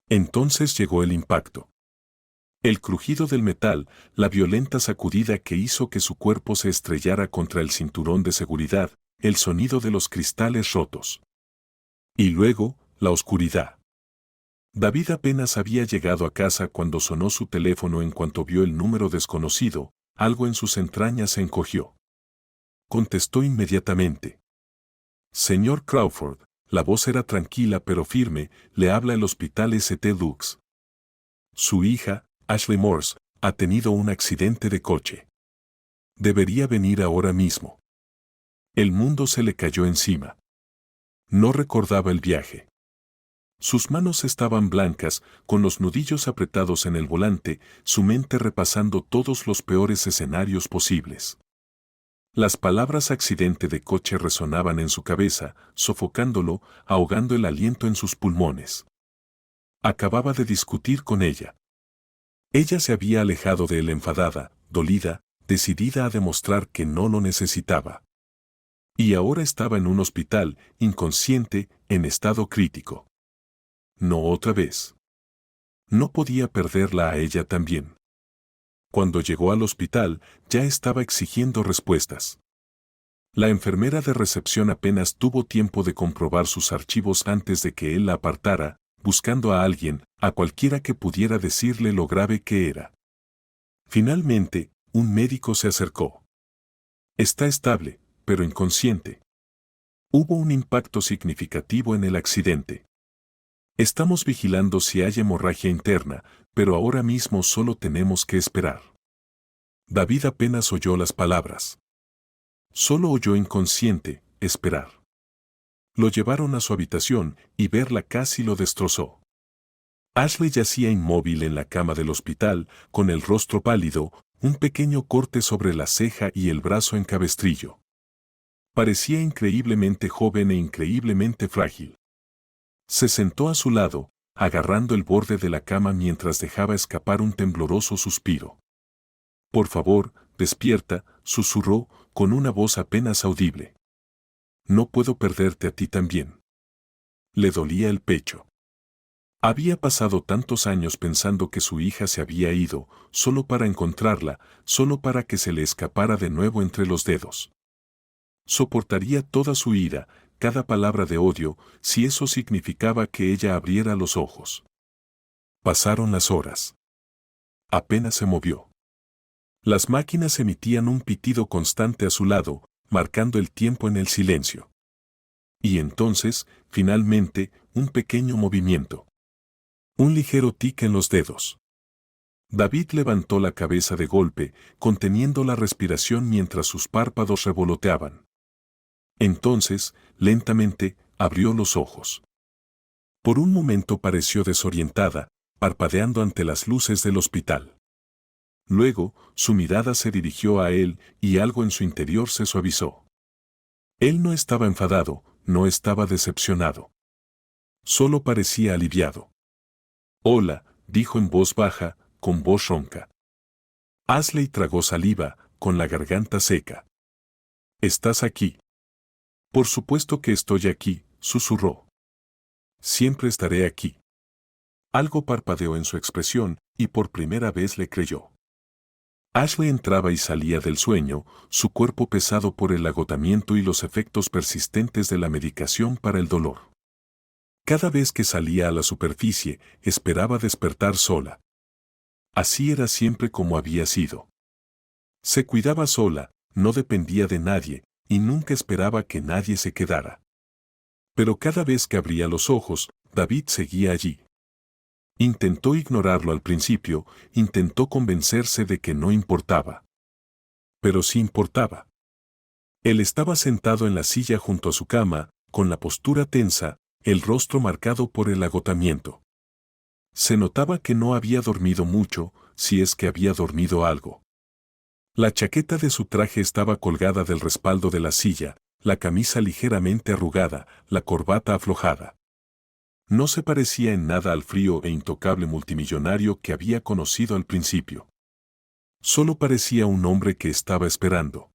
Entonces llegó el impacto. El crujido del metal, la violenta sacudida que hizo que su cuerpo se estrellara contra el cinturón de seguridad, el sonido de los cristales rotos. Y luego, la oscuridad. David apenas había llegado a casa cuando sonó su teléfono. En cuanto vio el número desconocido, algo en sus entrañas se encogió. Contestó inmediatamente. «Señor Crawford», la voz era tranquila pero firme, «le habla el Hospital St. Luke's. Su hija, Ashley Morse, ha tenido un accidente de coche. Debería venir ahora mismo». El mundo se le cayó encima. No recordaba el viaje. Sus manos estaban blancas, con los nudillos apretados en el volante, su mente repasando todos los peores escenarios posibles. Las palabras accidente de coche resonaban en su cabeza, sofocándolo, ahogando el aliento en sus pulmones. Acababa de discutir con ella. Ella se había alejado de él enfadada, dolida, decidida a demostrar que no lo necesitaba. Y ahora estaba en un hospital, inconsciente, en estado crítico. No otra vez. No podía perderla a ella también. Cuando llegó al hospital, ya estaba exigiendo respuestas. La enfermera de recepción apenas tuvo tiempo de comprobar sus archivos antes de que él la apartara, buscando a alguien, a cualquiera que pudiera decirle lo grave que era. Finalmente, un médico se acercó. «Está estable, pero inconsciente. Hubo un impacto significativo en el accidente. Estamos vigilando si hay hemorragia interna, pero ahora mismo solo tenemos que esperar». David apenas oyó las palabras. Solo oyó inconsciente, esperar. Lo llevaron a su habitación y verla casi lo destrozó. Ashley yacía inmóvil en la cama del hospital, con el rostro pálido, un pequeño corte sobre la ceja y el brazo en cabestrillo. Parecía increíblemente joven e increíblemente frágil. Se sentó a su lado, agarrando el borde de la cama mientras dejaba escapar un tembloroso suspiro. «Por favor, despierta», susurró, con una voz apenas audible. No puedo perderte a ti también. Le dolía el pecho. Había pasado tantos años pensando que su hija se había ido, solo para encontrarla, solo para que se le escapara de nuevo entre los dedos. Soportaría toda su ira, cada palabra de odio, si eso significaba que ella abriera los ojos. Pasaron las horas. Apenas se movió. Las máquinas emitían un pitido constante a su lado, marcando el tiempo en el silencio. Y entonces, finalmente, un pequeño movimiento. Un ligero tic en los dedos. David levantó la cabeza de golpe, conteniendo la respiración mientras sus párpados revoloteaban. Entonces, lentamente, abrió los ojos. Por un momento pareció desorientada, parpadeando ante las luces del hospital. Luego, su mirada se dirigió a él y algo en su interior se suavizó. Él no estaba enfadado, no estaba decepcionado. Solo parecía aliviado. «Hola», dijo en voz baja, con voz ronca. Ashley tragó saliva, con la garganta seca. «¿Estás aquí?» «Por supuesto que estoy aquí», susurró. «Siempre estaré aquí». Algo parpadeó en su expresión, y por primera vez le creyó. Ashley entraba y salía del sueño, su cuerpo pesado por el agotamiento y los efectos persistentes de la medicación para el dolor. Cada vez que salía a la superficie, esperaba despertar sola. Así era siempre como había sido. Se cuidaba sola, no dependía de nadie, y nunca esperaba que nadie se quedara. Pero cada vez que abría los ojos, David seguía allí. Intentó ignorarlo al principio, intentó convencerse de que no importaba. Pero sí importaba. Él estaba sentado en la silla junto a su cama, con la postura tensa, el rostro marcado por el agotamiento. Se notaba que no había dormido mucho, si es que había dormido algo. La chaqueta de su traje estaba colgada del respaldo de la silla, la camisa ligeramente arrugada, la corbata aflojada. No se parecía en nada al frío e intocable multimillonario que había conocido al principio. Solo parecía un hombre que estaba esperando.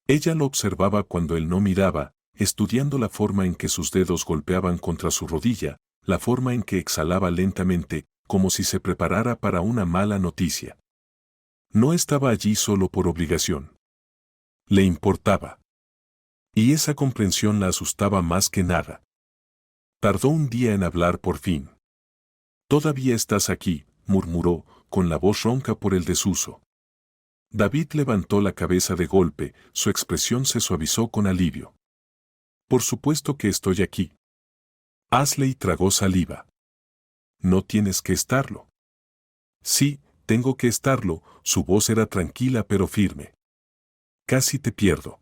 Ella lo observaba cuando él no miraba, estudiando la forma en que sus dedos golpeaban contra su rodilla, la forma en que exhalaba lentamente, como si se preparara para una mala noticia. No estaba allí solo por obligación. Le importaba. Y esa comprensión la asustaba más que nada. Tardó un día en hablar por fin. «Todavía estás aquí», murmuró, con la voz ronca por el desuso. David levantó la cabeza de golpe, su expresión se suavizó con alivio. «Por supuesto que estoy aquí». Ashley tragó saliva. «No tienes que estarlo». «Sí, tengo que estarlo», su voz era tranquila pero firme. «Casi te pierdo».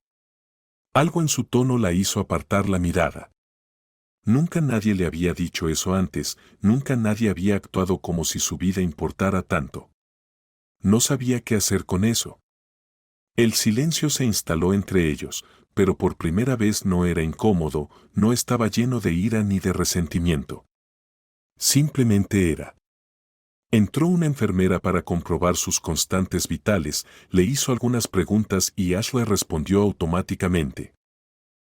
Algo en su tono la hizo apartar la mirada. Nunca nadie le había dicho eso antes, nunca nadie había actuado como si su vida importara tanto. No sabía qué hacer con eso. El silencio se instaló entre ellos, pero por primera vez no era incómodo, no estaba lleno de ira ni de resentimiento. Simplemente era. Entró una enfermera para comprobar sus constantes vitales, le hizo algunas preguntas y Ashley respondió automáticamente.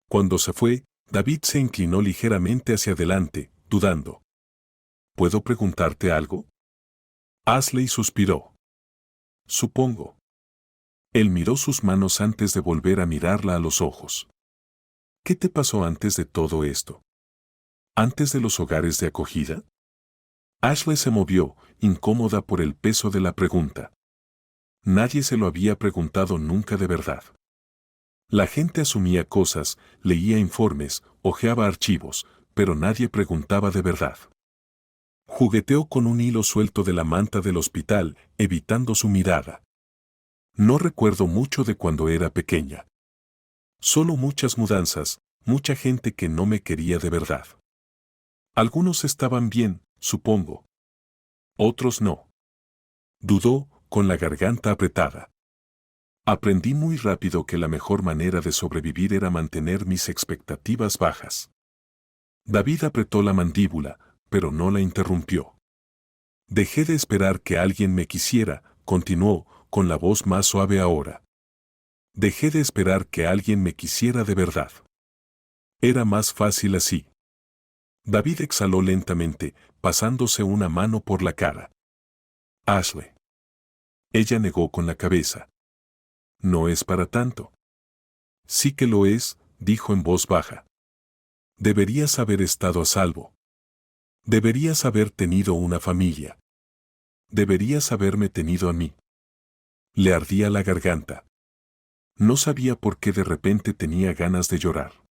Cuando se fue, David se inclinó ligeramente hacia adelante, dudando. ¿Puedo preguntarte algo? Ashley suspiró. Supongo. Él miró sus manos antes de volver a mirarla a los ojos. ¿Qué te pasó antes de todo esto? ¿Antes de los hogares de acogida? Ashley se movió, incómoda por el peso de la pregunta. Nadie se lo había preguntado nunca de verdad. La gente asumía cosas, leía informes, hojeaba archivos, pero nadie preguntaba de verdad. Jugueteó con un hilo suelto de la manta del hospital, evitando su mirada. No recuerdo mucho de cuando era pequeña. Solo muchas mudanzas, mucha gente que no me quería de verdad. Algunos estaban bien, supongo. Otros no. Dudó, con la garganta apretada. Aprendí muy rápido que la mejor manera de sobrevivir era mantener mis expectativas bajas. David apretó la mandíbula, pero no la interrumpió. Dejé de esperar que alguien me quisiera, continuó, con la voz más suave ahora. Dejé de esperar que alguien me quisiera de verdad. Era más fácil así. David exhaló lentamente, pasándose una mano por la cara. Ashley. Ella negó con la cabeza. No es para tanto. Sí que lo es, dijo en voz baja. Deberías haber estado a salvo. Deberías haber tenido una familia. Deberías haberme tenido a mí. Le ardía la garganta. No sabía por qué de repente tenía ganas de llorar.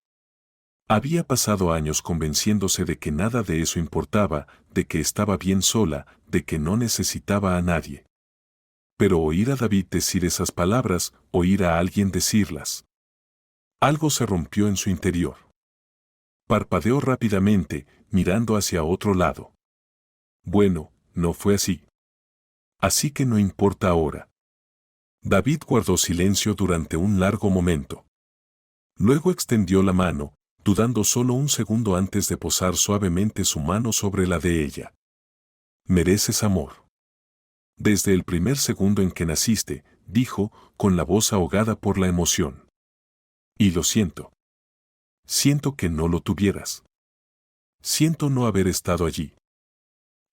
Había pasado años convenciéndose de que nada de eso importaba, de que estaba bien sola, de que no necesitaba a nadie. Pero oír a David decir esas palabras, oír a alguien decirlas. Algo se rompió en su interior. Parpadeó rápidamente, mirando hacia otro lado. Bueno, no fue así. Así que no importa ahora. David guardó silencio durante un largo momento. Luego extendió la mano, dudando solo un segundo antes de posar suavemente su mano sobre la de ella. Mereces amor. Desde el primer segundo en que naciste, dijo, con la voz ahogada por la emoción. Y lo siento. Siento que no lo tuvieras. Siento no haber estado allí.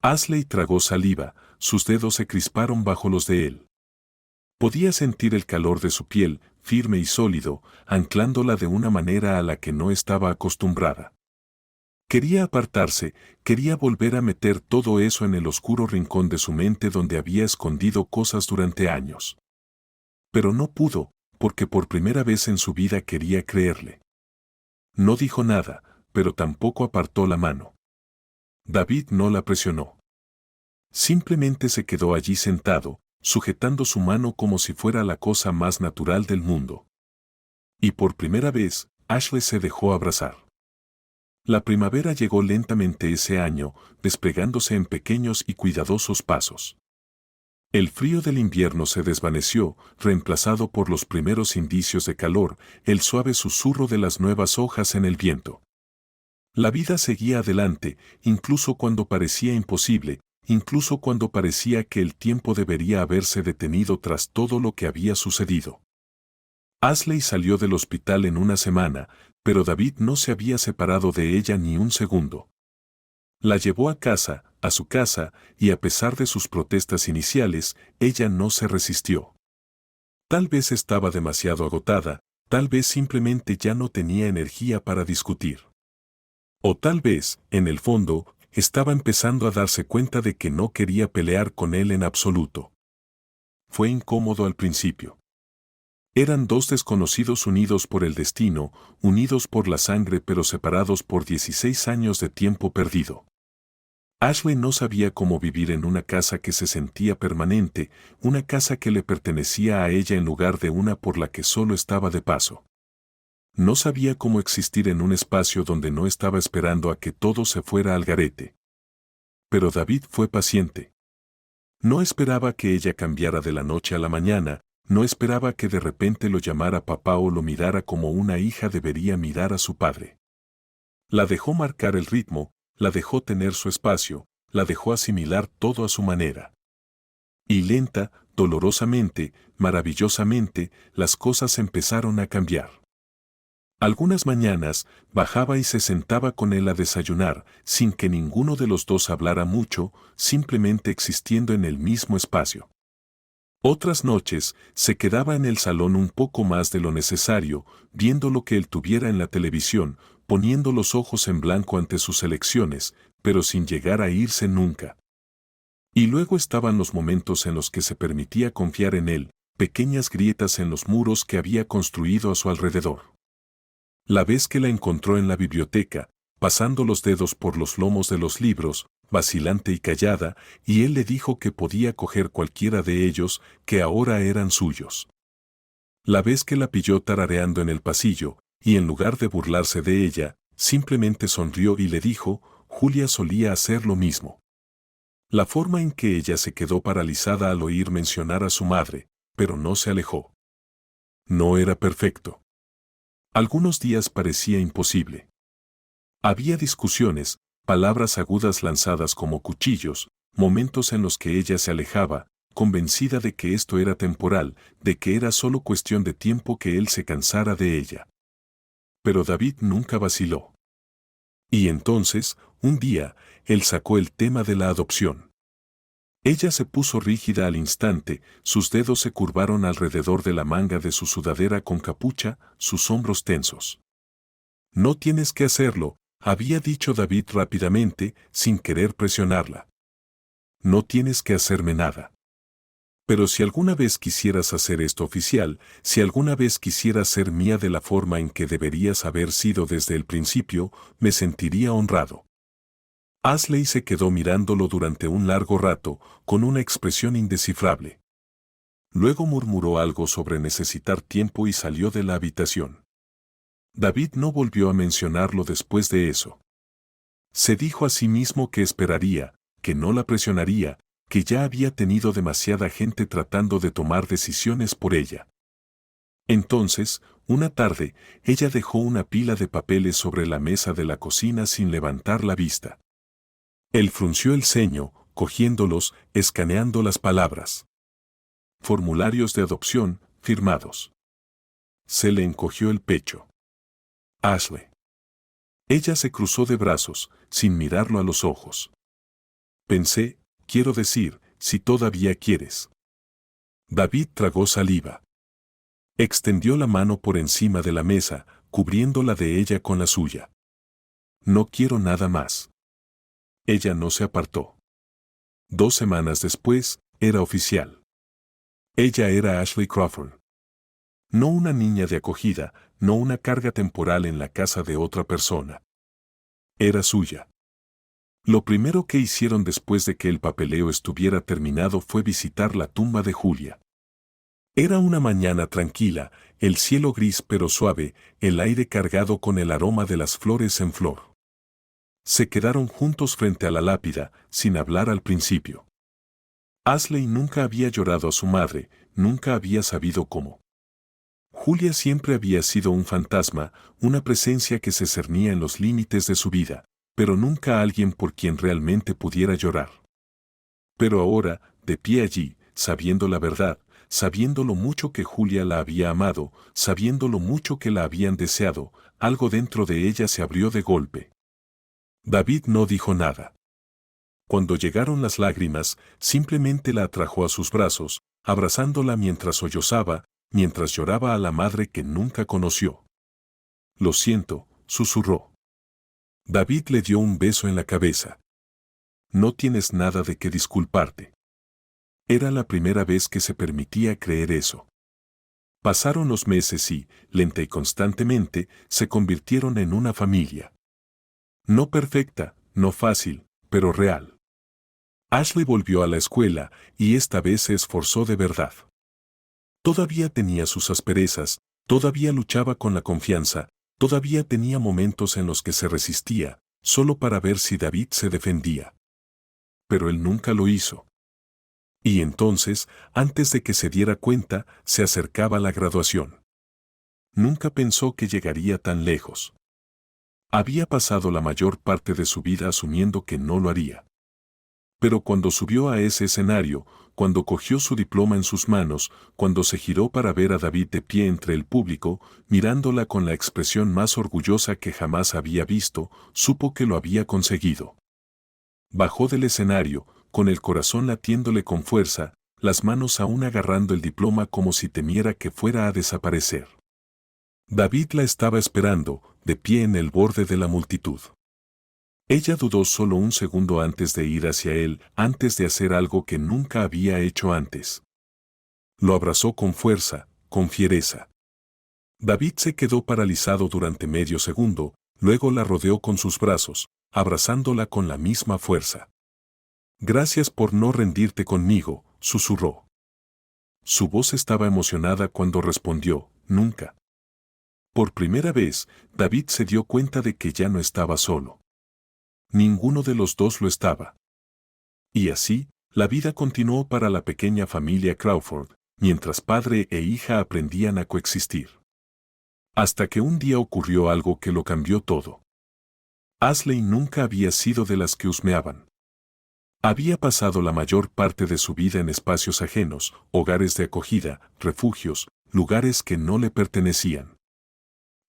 Ashley tragó saliva, sus dedos se crisparon bajo los de él. Podía sentir el calor de su piel, firme y sólido, anclándola de una manera a la que no estaba acostumbrada. Quería apartarse, quería volver a meter todo eso en el oscuro rincón de su mente donde había escondido cosas durante años. Pero no pudo, porque por primera vez en su vida quería creerle. No dijo nada, pero tampoco apartó la mano. David no la presionó. Simplemente se quedó allí sentado, sujetando su mano como si fuera la cosa más natural del mundo. Y por primera vez, Ashley se dejó abrazar. La primavera llegó lentamente ese año, desplegándose en pequeños y cuidadosos pasos. El frío del invierno se desvaneció, reemplazado por los primeros indicios de calor, el suave susurro de las nuevas hojas en el viento. La vida seguía adelante, incluso cuando parecía imposible, incluso cuando parecía que el tiempo debería haberse detenido tras todo lo que había sucedido. Ashley salió del hospital en una semana, pero David no se había separado de ella ni un segundo. La llevó a casa, a su casa, y a pesar de sus protestas iniciales, ella no se resistió. Tal vez estaba demasiado agotada, tal vez simplemente ya no tenía energía para discutir. O tal vez, en el fondo, estaba empezando a darse cuenta de que no quería pelear con él en absoluto. Fue incómodo al principio. Eran dos desconocidos unidos por el destino, unidos por la sangre pero separados por 16 años de tiempo perdido. Ashley no sabía cómo vivir en una casa que se sentía permanente, una casa que le pertenecía a ella en lugar de una por la que solo estaba de paso. No sabía cómo existir en un espacio donde no estaba esperando a que todo se fuera al garete. Pero David fue paciente. No esperaba que ella cambiara de la noche a la mañana, no esperaba que de repente lo llamara papá o lo mirara como una hija debería mirar a su padre. La dejó marcar el ritmo, la dejó tener su espacio, la dejó asimilar todo a su manera. Y lenta, dolorosamente, maravillosamente, las cosas empezaron a cambiar. Algunas mañanas, bajaba y se sentaba con él a desayunar, sin que ninguno de los dos hablara mucho, simplemente existiendo en el mismo espacio. Otras noches, se quedaba en el salón un poco más de lo necesario, viendo lo que él tuviera en la televisión, poniendo los ojos en blanco ante sus elecciones, pero sin llegar a irse nunca. Y luego estaban los momentos en los que se permitía confiar en él, pequeñas grietas en los muros que había construido a su alrededor. La vez que la encontró en la biblioteca, pasando los dedos por los lomos de los libros, vacilante y callada, y él le dijo que podía coger cualquiera de ellos, que ahora eran suyos. La vez que la pilló tarareando en el pasillo, y en lugar de burlarse de ella, simplemente sonrió y le dijo, Julia solía hacer lo mismo. La forma en que ella se quedó paralizada al oír mencionar a su madre, pero no se alejó. No era perfecto. Algunos días parecía imposible. Había discusiones, palabras agudas lanzadas como cuchillos, momentos en los que ella se alejaba, convencida de que esto era temporal, de que era solo cuestión de tiempo que él se cansara de ella. Pero David nunca vaciló. Y entonces, un día, él sacó el tema de la adopción. Ella se puso rígida al instante, sus dedos se curvaron alrededor de la manga de su sudadera con capucha, sus hombros tensos. No tienes que hacerlo, había dicho David rápidamente, sin querer presionarla. No tienes que hacerme nada. Pero si alguna vez quisieras hacer esto oficial, si alguna vez quisieras ser mía de la forma en que deberías haber sido desde el principio, me sentiría honrado. Ashley se quedó mirándolo durante un largo rato, con una expresión indescifrable. Luego murmuró algo sobre necesitar tiempo y salió de la habitación. David no volvió a mencionarlo después de eso. Se dijo a sí mismo que esperaría, que no la presionaría, que ya había tenido demasiada gente tratando de tomar decisiones por ella. Entonces, una tarde, ella dejó una pila de papeles sobre la mesa de la cocina sin levantar la vista. Él frunció el ceño, cogiéndolos, escaneando las palabras. Formularios de adopción, firmados. Se le encogió el pecho. Ashley. Ella se cruzó de brazos, sin mirarlo a los ojos. Pensé, quiero decir, si todavía quieres. David tragó saliva. Extendió la mano por encima de la mesa, cubriéndola de ella con la suya. No quiero nada más. Ella no se apartó. 2 semanas después, era oficial. Ella era Ashley Crawford. No una niña de acogida, no una carga temporal en la casa de otra persona. Era suya. Lo primero que hicieron después de que el papeleo estuviera terminado fue visitar la tumba de Julia. Era una mañana tranquila, el cielo gris pero suave, el aire cargado con el aroma de las flores en flor. Se quedaron juntos frente a la lápida, sin hablar al principio. Ashley nunca había llorado a su madre, nunca había sabido cómo. Julia siempre había sido un fantasma, una presencia que se cernía en los límites de su vida, pero nunca alguien por quien realmente pudiera llorar. Pero ahora, de pie allí, sabiendo la verdad, sabiendo lo mucho que Julia la había amado, sabiendo lo mucho que la habían deseado, algo dentro de ella se abrió de golpe. David no dijo nada. Cuando llegaron las lágrimas, simplemente la atrajo a sus brazos, abrazándola mientras sollozaba, mientras lloraba a la madre que nunca conoció. Lo siento, susurró. David le dio un beso en la cabeza. No tienes nada de qué disculparte. Era la primera vez que se permitía creer eso. Pasaron los meses y, lenta y constantemente, se convirtieron en una familia. No perfecta, no fácil, pero real. Ashley volvió a la escuela, y esta vez se esforzó de verdad. Todavía tenía sus asperezas, todavía luchaba con la confianza, todavía tenía momentos en los que se resistía, solo para ver si David se defendía. Pero él nunca lo hizo. Y entonces, antes de que se diera cuenta, se acercaba la graduación. Nunca pensó que llegaría tan lejos. Había pasado la mayor parte de su vida asumiendo que no lo haría. Pero cuando subió a ese escenario, cuando cogió su diploma en sus manos, cuando se giró para ver a David de pie entre el público, mirándola con la expresión más orgullosa que jamás había visto, supo que lo había conseguido. Bajó del escenario, con el corazón latiéndole con fuerza, las manos aún agarrando el diploma como si temiera que fuera a desaparecer. David la estaba esperando, de pie en el borde de la multitud. Ella dudó solo un segundo antes de ir hacia él, antes de hacer algo que nunca había hecho antes. Lo abrazó con fuerza, con fiereza. David se quedó paralizado durante medio segundo, luego la rodeó con sus brazos, abrazándola con la misma fuerza. Gracias por no rendirte conmigo, susurró. Su voz estaba emocionada cuando respondió, nunca. Por primera vez, David se dio cuenta de que ya no estaba solo. Ninguno de los dos lo estaba. Y así, la vida continuó para la pequeña familia Crawford, mientras padre e hija aprendían a coexistir. Hasta que un día ocurrió algo que lo cambió todo. Ashley nunca había sido de las que husmeaban. Había pasado la mayor parte de su vida en espacios ajenos, hogares de acogida, refugios, lugares que no le pertenecían.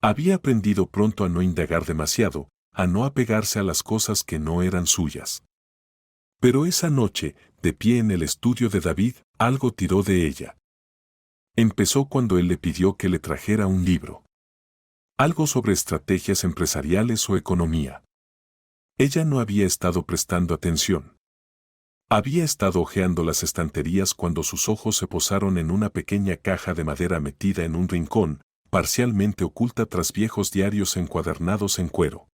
Había aprendido pronto a no indagar demasiado, a no apegarse a las cosas que no eran suyas. Pero esa noche, de pie en el estudio de David, algo tiró de ella. Empezó cuando él le pidió que le trajera un libro. Algo sobre estrategias empresariales o economía. Ella no había estado prestando atención. Había estado hojeando las estanterías cuando sus ojos se posaron en una pequeña caja de madera metida en un rincón, parcialmente oculta tras viejos diarios encuadernados en cuero.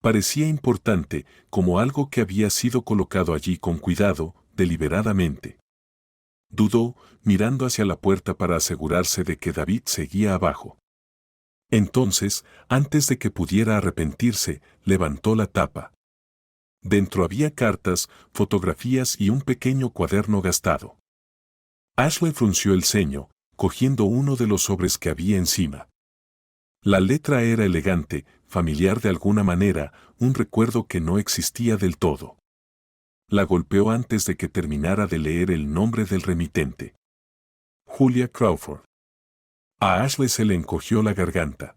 Parecía importante, como algo que había sido colocado allí con cuidado, deliberadamente. Dudó, mirando hacia la puerta para asegurarse de que David seguía abajo. Entonces, antes de que pudiera arrepentirse, levantó la tapa. Dentro había cartas, fotografías y un pequeño cuaderno gastado. Ashley frunció el ceño, cogiendo uno de los sobres que había encima. La letra era elegante, familiar de alguna manera, un recuerdo que no existía del todo. La golpeó antes de que terminara de leer el nombre del remitente. Julia Crawford. A Ashley se le encogió la garganta.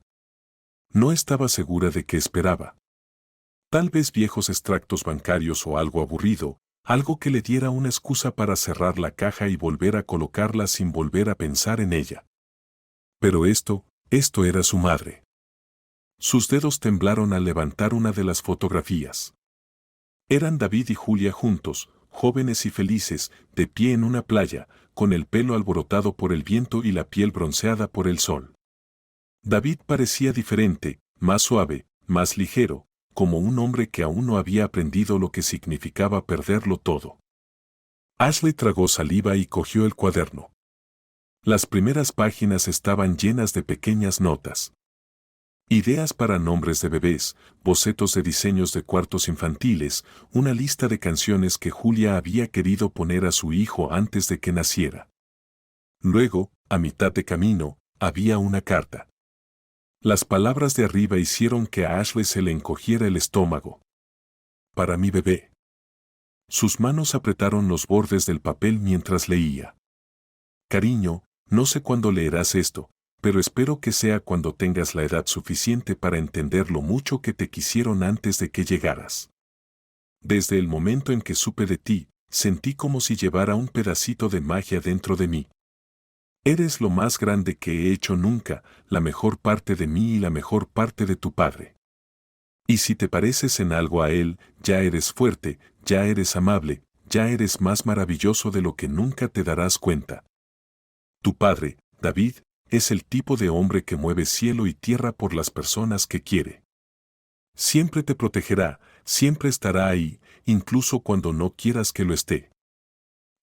No estaba segura de qué esperaba. Tal vez viejos extractos bancarios o algo aburrido, algo que le diera una excusa para cerrar la caja y volver a colocarla sin volver a pensar en ella. Pero esto era su madre. Sus dedos temblaron al levantar una de las fotografías. Eran David y Julia juntos, jóvenes y felices, de pie en una playa, con el pelo alborotado por el viento y la piel bronceada por el sol. David parecía diferente, más suave, más ligero, como un hombre que aún no había aprendido lo que significaba perderlo todo. Ashley tragó saliva y cogió el cuaderno. Las primeras páginas estaban llenas de pequeñas notas. Ideas para nombres de bebés, bocetos de diseños de cuartos infantiles, una lista de canciones que Julia había querido poner a su hijo antes de que naciera. Luego, a mitad de camino, había una carta. Las palabras de arriba hicieron que a Ashley se le encogiera el estómago. Para mi bebé. Sus manos apretaron los bordes del papel mientras leía. Cariño, no sé cuándo leerás esto, pero espero que sea cuando tengas la edad suficiente para entender lo mucho que te quisieron antes de que llegaras. Desde el momento en que supe de ti, sentí como si llevara un pedacito de magia dentro de mí. Eres lo más grande que he hecho nunca, la mejor parte de mí y la mejor parte de tu padre. Y si te pareces en algo a él, ya eres fuerte, ya eres amable, ya eres más maravilloso de lo que nunca te darás cuenta. Tu padre, David, es el tipo de hombre que mueve cielo y tierra por las personas que quiere. Siempre te protegerá, siempre estará ahí, incluso cuando no quieras que lo esté.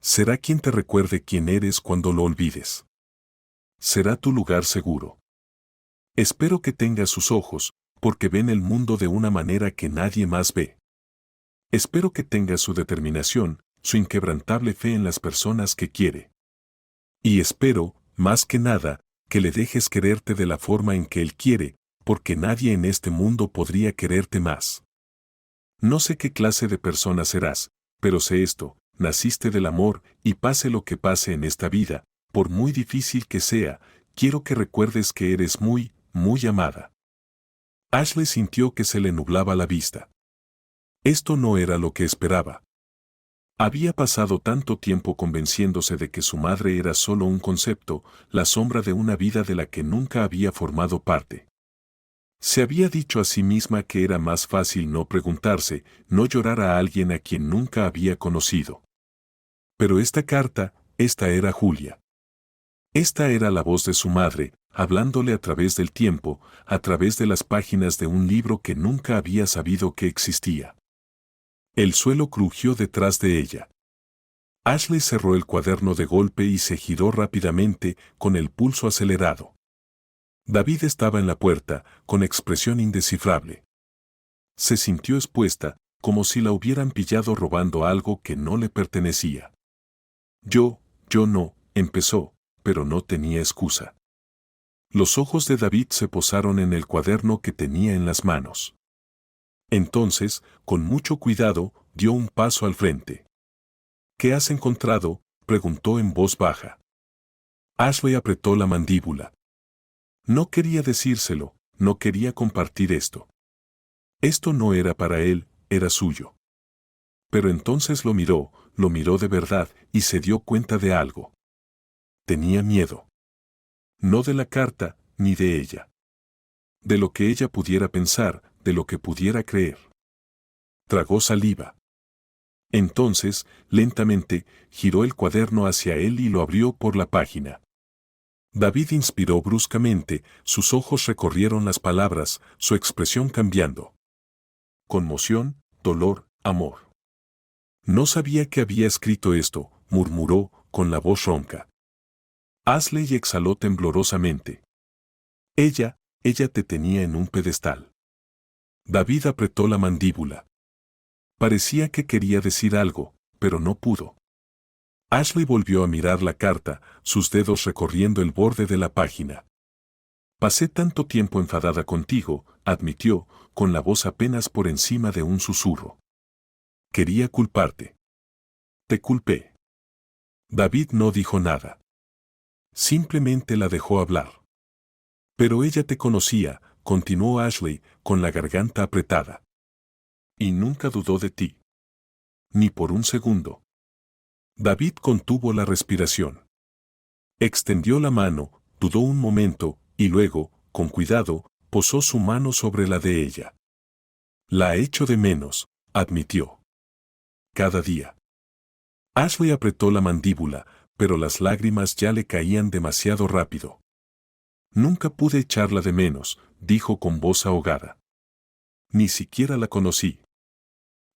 Será quien te recuerde quién eres cuando lo olvides. Será tu lugar seguro. Espero que tengas sus ojos, porque ven el mundo de una manera que nadie más ve. Espero que tengas su determinación, su inquebrantable fe en las personas que quiere. Y espero, más que nada, que le dejes quererte de la forma en que él quiere, porque nadie en este mundo podría quererte más. No sé qué clase de persona serás, pero sé esto, naciste del amor, y pase lo que pase en esta vida, por muy difícil que sea, quiero que recuerdes que eres muy, muy amada. Ashley sintió que se le nublaba la vista. Esto no era lo que esperaba. Había pasado tanto tiempo convenciéndose de que su madre era solo un concepto, la sombra de una vida de la que nunca había formado parte. Se había dicho a sí misma que era más fácil no preguntarse, no llorar a alguien a quien nunca había conocido. Pero esta carta, esta era Julia. Esta era la voz de su madre, hablándole a través del tiempo, a través de las páginas de un libro que nunca había sabido que existía. El suelo crujió detrás de ella. Ashley cerró el cuaderno de golpe y se giró rápidamente, con el pulso acelerado. David estaba en la puerta, con expresión indescifrable. Se sintió expuesta, como si la hubieran pillado robando algo que no le pertenecía. Yo no, empezó, pero no tenía excusa. Los ojos de David se posaron en el cuaderno que tenía en las manos. Entonces, con mucho cuidado, dio un paso al frente. ¿Qué has encontrado?, preguntó en voz baja. Ashley apretó la mandíbula. No quería decírselo, no quería compartir esto. Esto no era para él, era suyo. Pero entonces lo miró de verdad y se dio cuenta de algo. Tenía miedo. No de la carta, ni de ella. De lo que ella pudiera pensar, de lo que pudiera creer. Tragó saliva. Entonces, lentamente, giró el cuaderno hacia él y lo abrió por la página. David inspiró bruscamente, sus ojos recorrieron las palabras, su expresión cambiando. Conmoción, dolor, amor. No sabía que había escrito esto, murmuró, con la voz ronca. Ashley exhaló temblorosamente. Ella te tenía en un pedestal. David apretó la mandíbula. Parecía que quería decir algo, pero no pudo. Ashley volvió a mirar la carta, sus dedos recorriendo el borde de la página. Pasé tanto tiempo enfadada contigo, admitió, con la voz apenas por encima de un susurro. Quería culparte. Te culpé. David no dijo nada. Simplemente la dejó hablar. Pero ella te conocía, continuó Ashley, con la garganta apretada. Y nunca dudó de ti. Ni por un segundo. David contuvo la respiración. Extendió la mano, dudó un momento, y luego, con cuidado, posó su mano sobre la de ella. La echo de menos, admitió. Cada día. Ashley apretó la mandíbula, pero las lágrimas ya le caían demasiado rápido. Nunca pude echarla de menos, dijo con voz ahogada. Ni siquiera la conocí.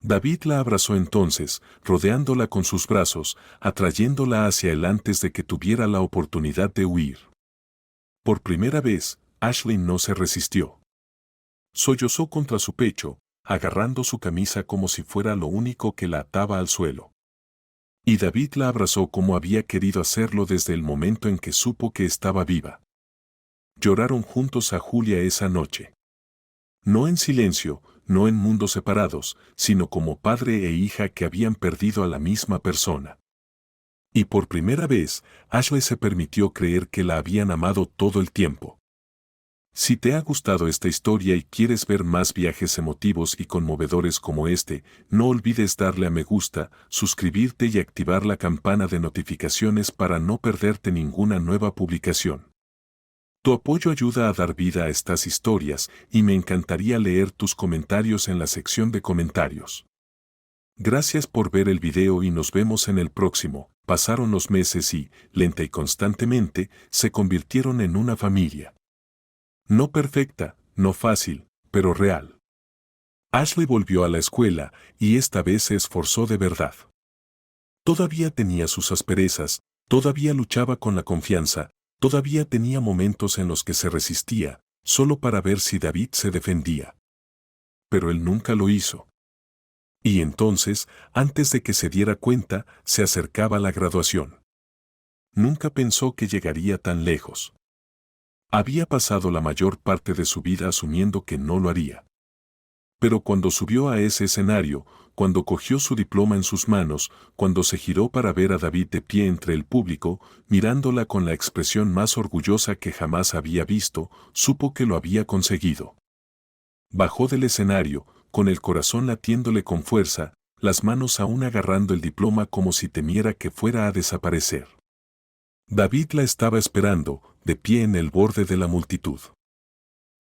David la abrazó entonces, rodeándola con sus brazos, atrayéndola hacia él antes de que tuviera la oportunidad de huir. Por primera vez, Ashley no se resistió. Sollozó contra su pecho, agarrando su camisa como si fuera lo único que la ataba al suelo. Y David la abrazó como había querido hacerlo desde el momento en que supo que estaba viva. Lloraron juntos a Julia esa noche. No en silencio, no en mundos separados, sino como padre e hija que habían perdido a la misma persona. Y por primera vez, Ashley se permitió creer que la habían amado todo el tiempo. Si te ha gustado esta historia y quieres ver más viajes emotivos y conmovedores como este, no olvides darle a me gusta, suscribirte y activar la campana de notificaciones para no perderte ninguna nueva publicación. Tu apoyo ayuda a dar vida a estas historias y me encantaría leer tus comentarios en la sección de comentarios. Gracias por ver el video y nos vemos en el próximo. Pasaron los meses y, lenta y constantemente, se convirtieron en una familia. No perfecta, no fácil, pero real. Ashley volvió a la escuela y esta vez se esforzó de verdad. Todavía tenía sus asperezas, todavía luchaba con la confianza, todavía tenía momentos en los que se resistía, solo para ver si David se defendía. Pero él nunca lo hizo. Y entonces, antes de que se diera cuenta, se acercaba la graduación. Nunca pensó que llegaría tan lejos. Había pasado la mayor parte de su vida asumiendo que no lo haría. Pero cuando subió a ese escenario, cuando cogió su diploma en sus manos, cuando se giró para ver a David de pie entre el público, mirándola con la expresión más orgullosa que jamás había visto, supo que lo había conseguido. Bajó del escenario, con el corazón latiéndole con fuerza, las manos aún agarrando el diploma como si temiera que fuera a desaparecer. David la estaba esperando, de pie en el borde de la multitud.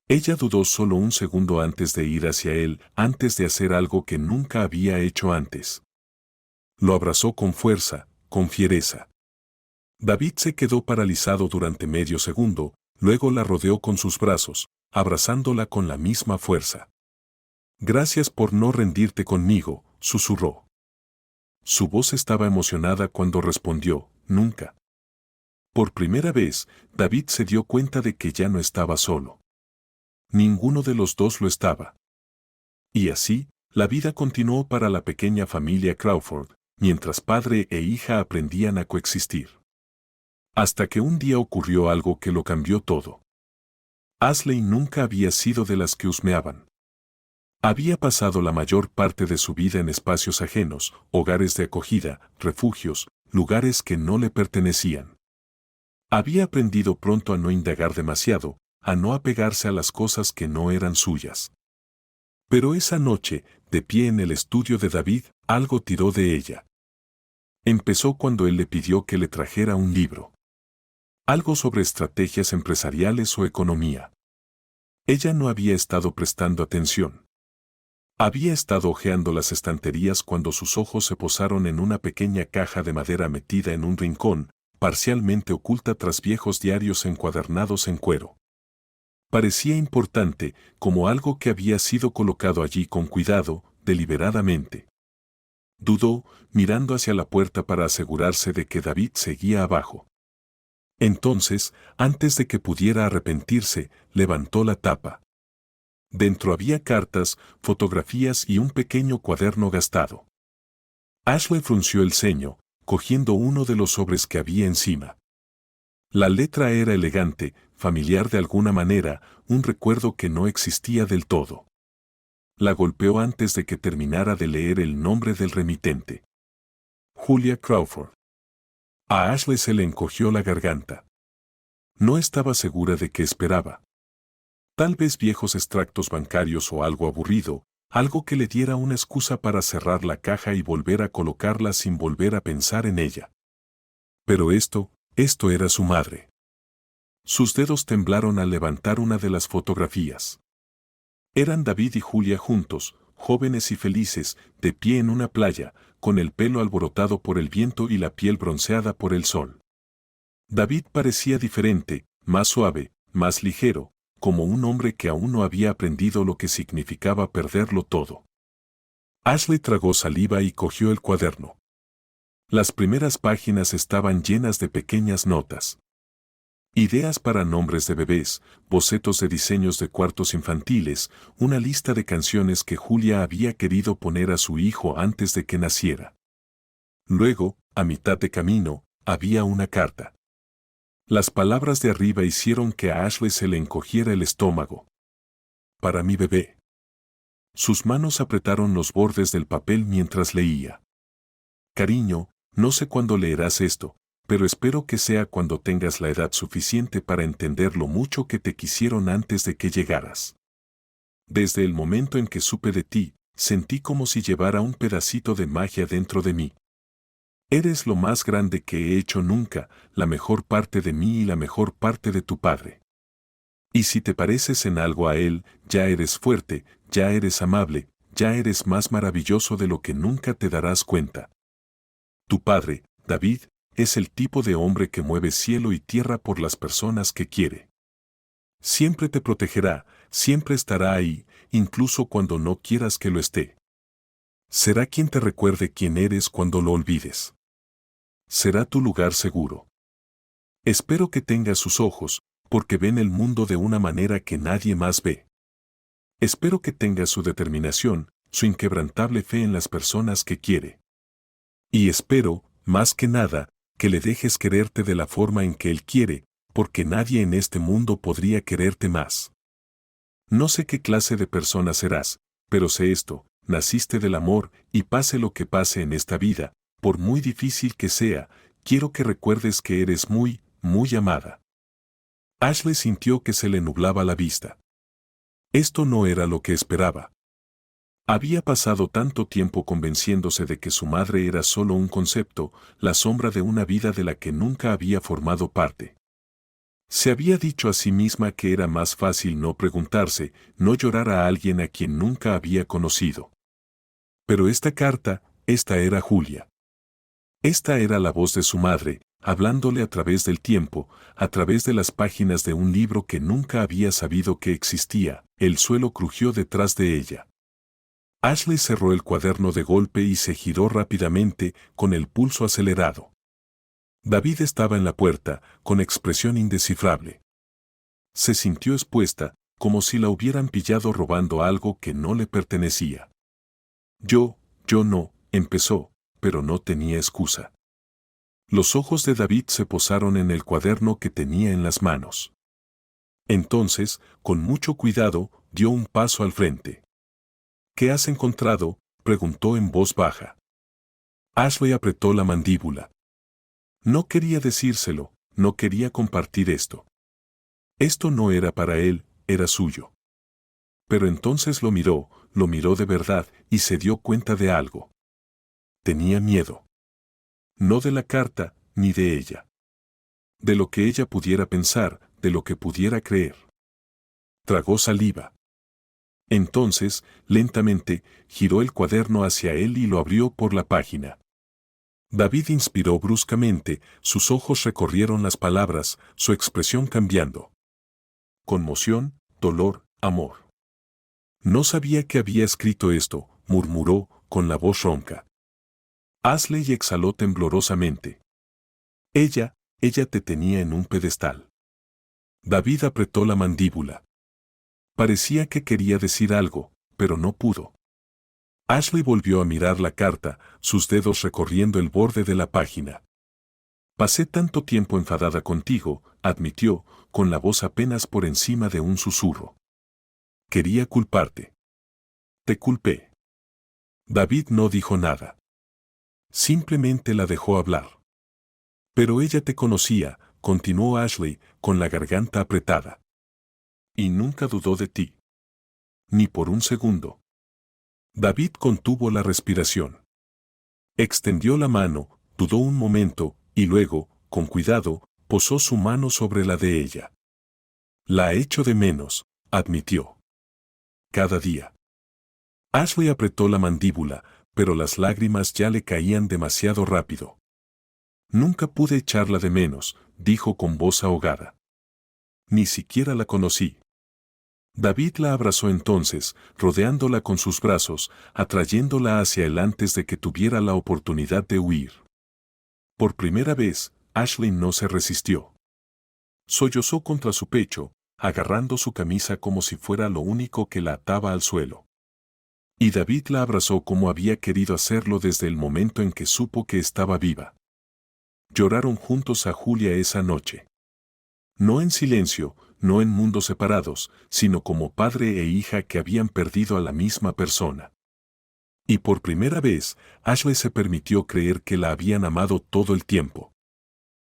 Ella dudó solo un segundo antes de ir hacia él, antes de hacer algo que nunca había hecho antes. Lo abrazó con fuerza, con fiereza. David se quedó paralizado durante medio segundo, luego la rodeó con sus brazos, abrazándola con la misma fuerza. Gracias por no rendirte conmigo, susurró. Su voz estaba emocionada cuando respondió, nunca. Por primera vez, David se dio cuenta de que ya no estaba solo. Ninguno de los dos lo estaba. Y así, la vida continuó para la pequeña familia Crawford, mientras padre e hija aprendían a coexistir. Hasta que un día ocurrió algo que lo cambió todo. Ashley nunca había sido de las que husmeaban. Había pasado la mayor parte de su vida en espacios ajenos, hogares de acogida, refugios, lugares que no le pertenecían. Había aprendido pronto a no indagar demasiado, a no apegarse a las cosas que no eran suyas. Pero esa noche, de pie en el estudio de David, algo tiró de ella. Empezó cuando él le pidió que le trajera un libro. Algo sobre estrategias empresariales o economía. Ella no había estado prestando atención. Había estado hojeando las estanterías cuando sus ojos se posaron en una pequeña caja de madera metida en un rincón, parcialmente oculta tras viejos diarios encuadernados en cuero. Parecía importante, como algo que había sido colocado allí con cuidado, deliberadamente. Dudó, mirando hacia la puerta para asegurarse de que David seguía abajo. Entonces, antes de que pudiera arrepentirse, levantó la tapa. Dentro había cartas, fotografías y un pequeño cuaderno gastado. Ashley frunció el ceño, cogiendo uno de los sobres que había encima. La letra era elegante, familiar de alguna manera, un recuerdo que no existía del todo. La golpeó antes de que terminara de leer el nombre del remitente. Julia Crawford. A Ashley se le encogió la garganta. No estaba segura de qué esperaba. Tal vez viejos extractos bancarios o algo aburrido, algo que le diera una excusa para cerrar la caja y volver a colocarla sin volver a pensar en ella. Pero esto era su madre. Sus dedos temblaron al levantar una de las fotografías. Eran David y Julia juntos, jóvenes y felices, de pie en una playa, con el pelo alborotado por el viento y la piel bronceada por el sol. David parecía diferente, más suave, más ligero, como un hombre que aún no había aprendido lo que significaba perderlo todo. Ashley tragó saliva y cogió el cuaderno. Las primeras páginas estaban llenas de pequeñas notas. Ideas para nombres de bebés, bocetos de diseños de cuartos infantiles, una lista de canciones que Julia había querido poner a su hijo antes de que naciera. Luego, a mitad de camino, había una carta. Las palabras de arriba hicieron que a Ashley se le encogiera el estómago. Para mi bebé. Sus manos apretaron los bordes del papel mientras leía. Cariño, no sé cuándo leerás esto, pero espero que sea cuando tengas la edad suficiente para entender lo mucho que te quisieron antes de que llegaras. Desde el momento en que supe de ti, sentí como si llevara un pedacito de magia dentro de mí. Eres lo más grande que he hecho nunca, la mejor parte de mí y la mejor parte de tu padre. Y si te pareces en algo a él, ya eres fuerte, ya eres amable, ya eres más maravilloso de lo que nunca te darás cuenta. Tu padre, David, es el tipo de hombre que mueve cielo y tierra por las personas que quiere. Siempre te protegerá, siempre estará ahí, incluso cuando no quieras que lo esté. Será quien te recuerde quién eres cuando lo olvides. Será tu lugar seguro. Espero que tengas sus ojos, porque ven el mundo de una manera que nadie más ve. Espero que tengas su determinación, su inquebrantable fe en las personas que quiere. Y espero, más que nada, que le dejes quererte de la forma en que él quiere, porque nadie en este mundo podría quererte más. No sé qué clase de persona serás, pero sé esto, naciste del amor, y pase lo que pase en esta vida, por muy difícil que sea, quiero que recuerdes que eres muy, muy amada. Ashley sintió que se le nublaba la vista. Esto no era lo que esperaba. Había pasado tanto tiempo convenciéndose de que su madre era solo un concepto, la sombra de una vida de la que nunca había formado parte. Se había dicho a sí misma que era más fácil no preguntarse, no llorar a alguien a quien nunca había conocido. Pero esta carta, esta era Julia. Esta era la voz de su madre, hablándole a través del tiempo, a través de las páginas de un libro que nunca había sabido que existía. El suelo crujió detrás de ella. Ashley cerró el cuaderno de golpe y se giró rápidamente, con el pulso acelerado. David estaba en la puerta, con expresión indescifrable. Se sintió expuesta, como si la hubieran pillado robando algo que no le pertenecía. Yo no, empezó, pero no tenía excusa. Los ojos de David se posaron en el cuaderno que tenía en las manos. Entonces, con mucho cuidado, dio un paso al frente. ¿Qué has encontrado?, preguntó en voz baja. Ashley apretó la mandíbula. No quería decírselo, no quería compartir esto. Esto no era para él, era suyo. Pero entonces lo miró de verdad y se dio cuenta de algo. Tenía miedo. No de la carta, ni de ella. De lo que ella pudiera pensar, de lo que pudiera creer. Tragó saliva. Entonces, lentamente, giró el cuaderno hacia él y lo abrió por la página. David inspiró bruscamente, sus ojos recorrieron las palabras, su expresión cambiando. Conmoción, dolor, amor. No sabía que había escrito esto, murmuró, con la voz ronca. Ashley exhaló temblorosamente. Ella te tenía en un pedestal. David apretó la mandíbula. Parecía que quería decir algo, pero no pudo. Ashley volvió a mirar la carta, sus dedos recorriendo el borde de la página. Pasé tanto tiempo enfadada contigo, admitió, con la voz apenas por encima de un susurro. Quería culparte. Te culpé. David no dijo nada. Simplemente la dejó hablar. Pero ella te conocía, continuó Ashley, con la garganta apretada. Y nunca dudó de ti. Ni por un segundo. David contuvo la respiración. Extendió la mano, dudó un momento, y luego, con cuidado, posó su mano sobre la de ella. La echo de menos, admitió. Cada día. Ashley apretó la mandíbula, pero las lágrimas ya le caían demasiado rápido. Nunca pude echarla de menos, dijo con voz ahogada. Ni siquiera la conocí. David la abrazó entonces, rodeándola con sus brazos, atrayéndola hacia él antes de que tuviera la oportunidad de huir. Por primera vez, Ashley no se resistió. Sollozó contra su pecho, agarrando su camisa como si fuera lo único que la ataba al suelo. Y David la abrazó como había querido hacerlo desde el momento en que supo que estaba viva. Lloraron juntos a Julia esa noche. No en silencio, no en mundos separados, sino como padre e hija que habían perdido a la misma persona. Y por primera vez, Ashley se permitió creer que la habían amado todo el tiempo.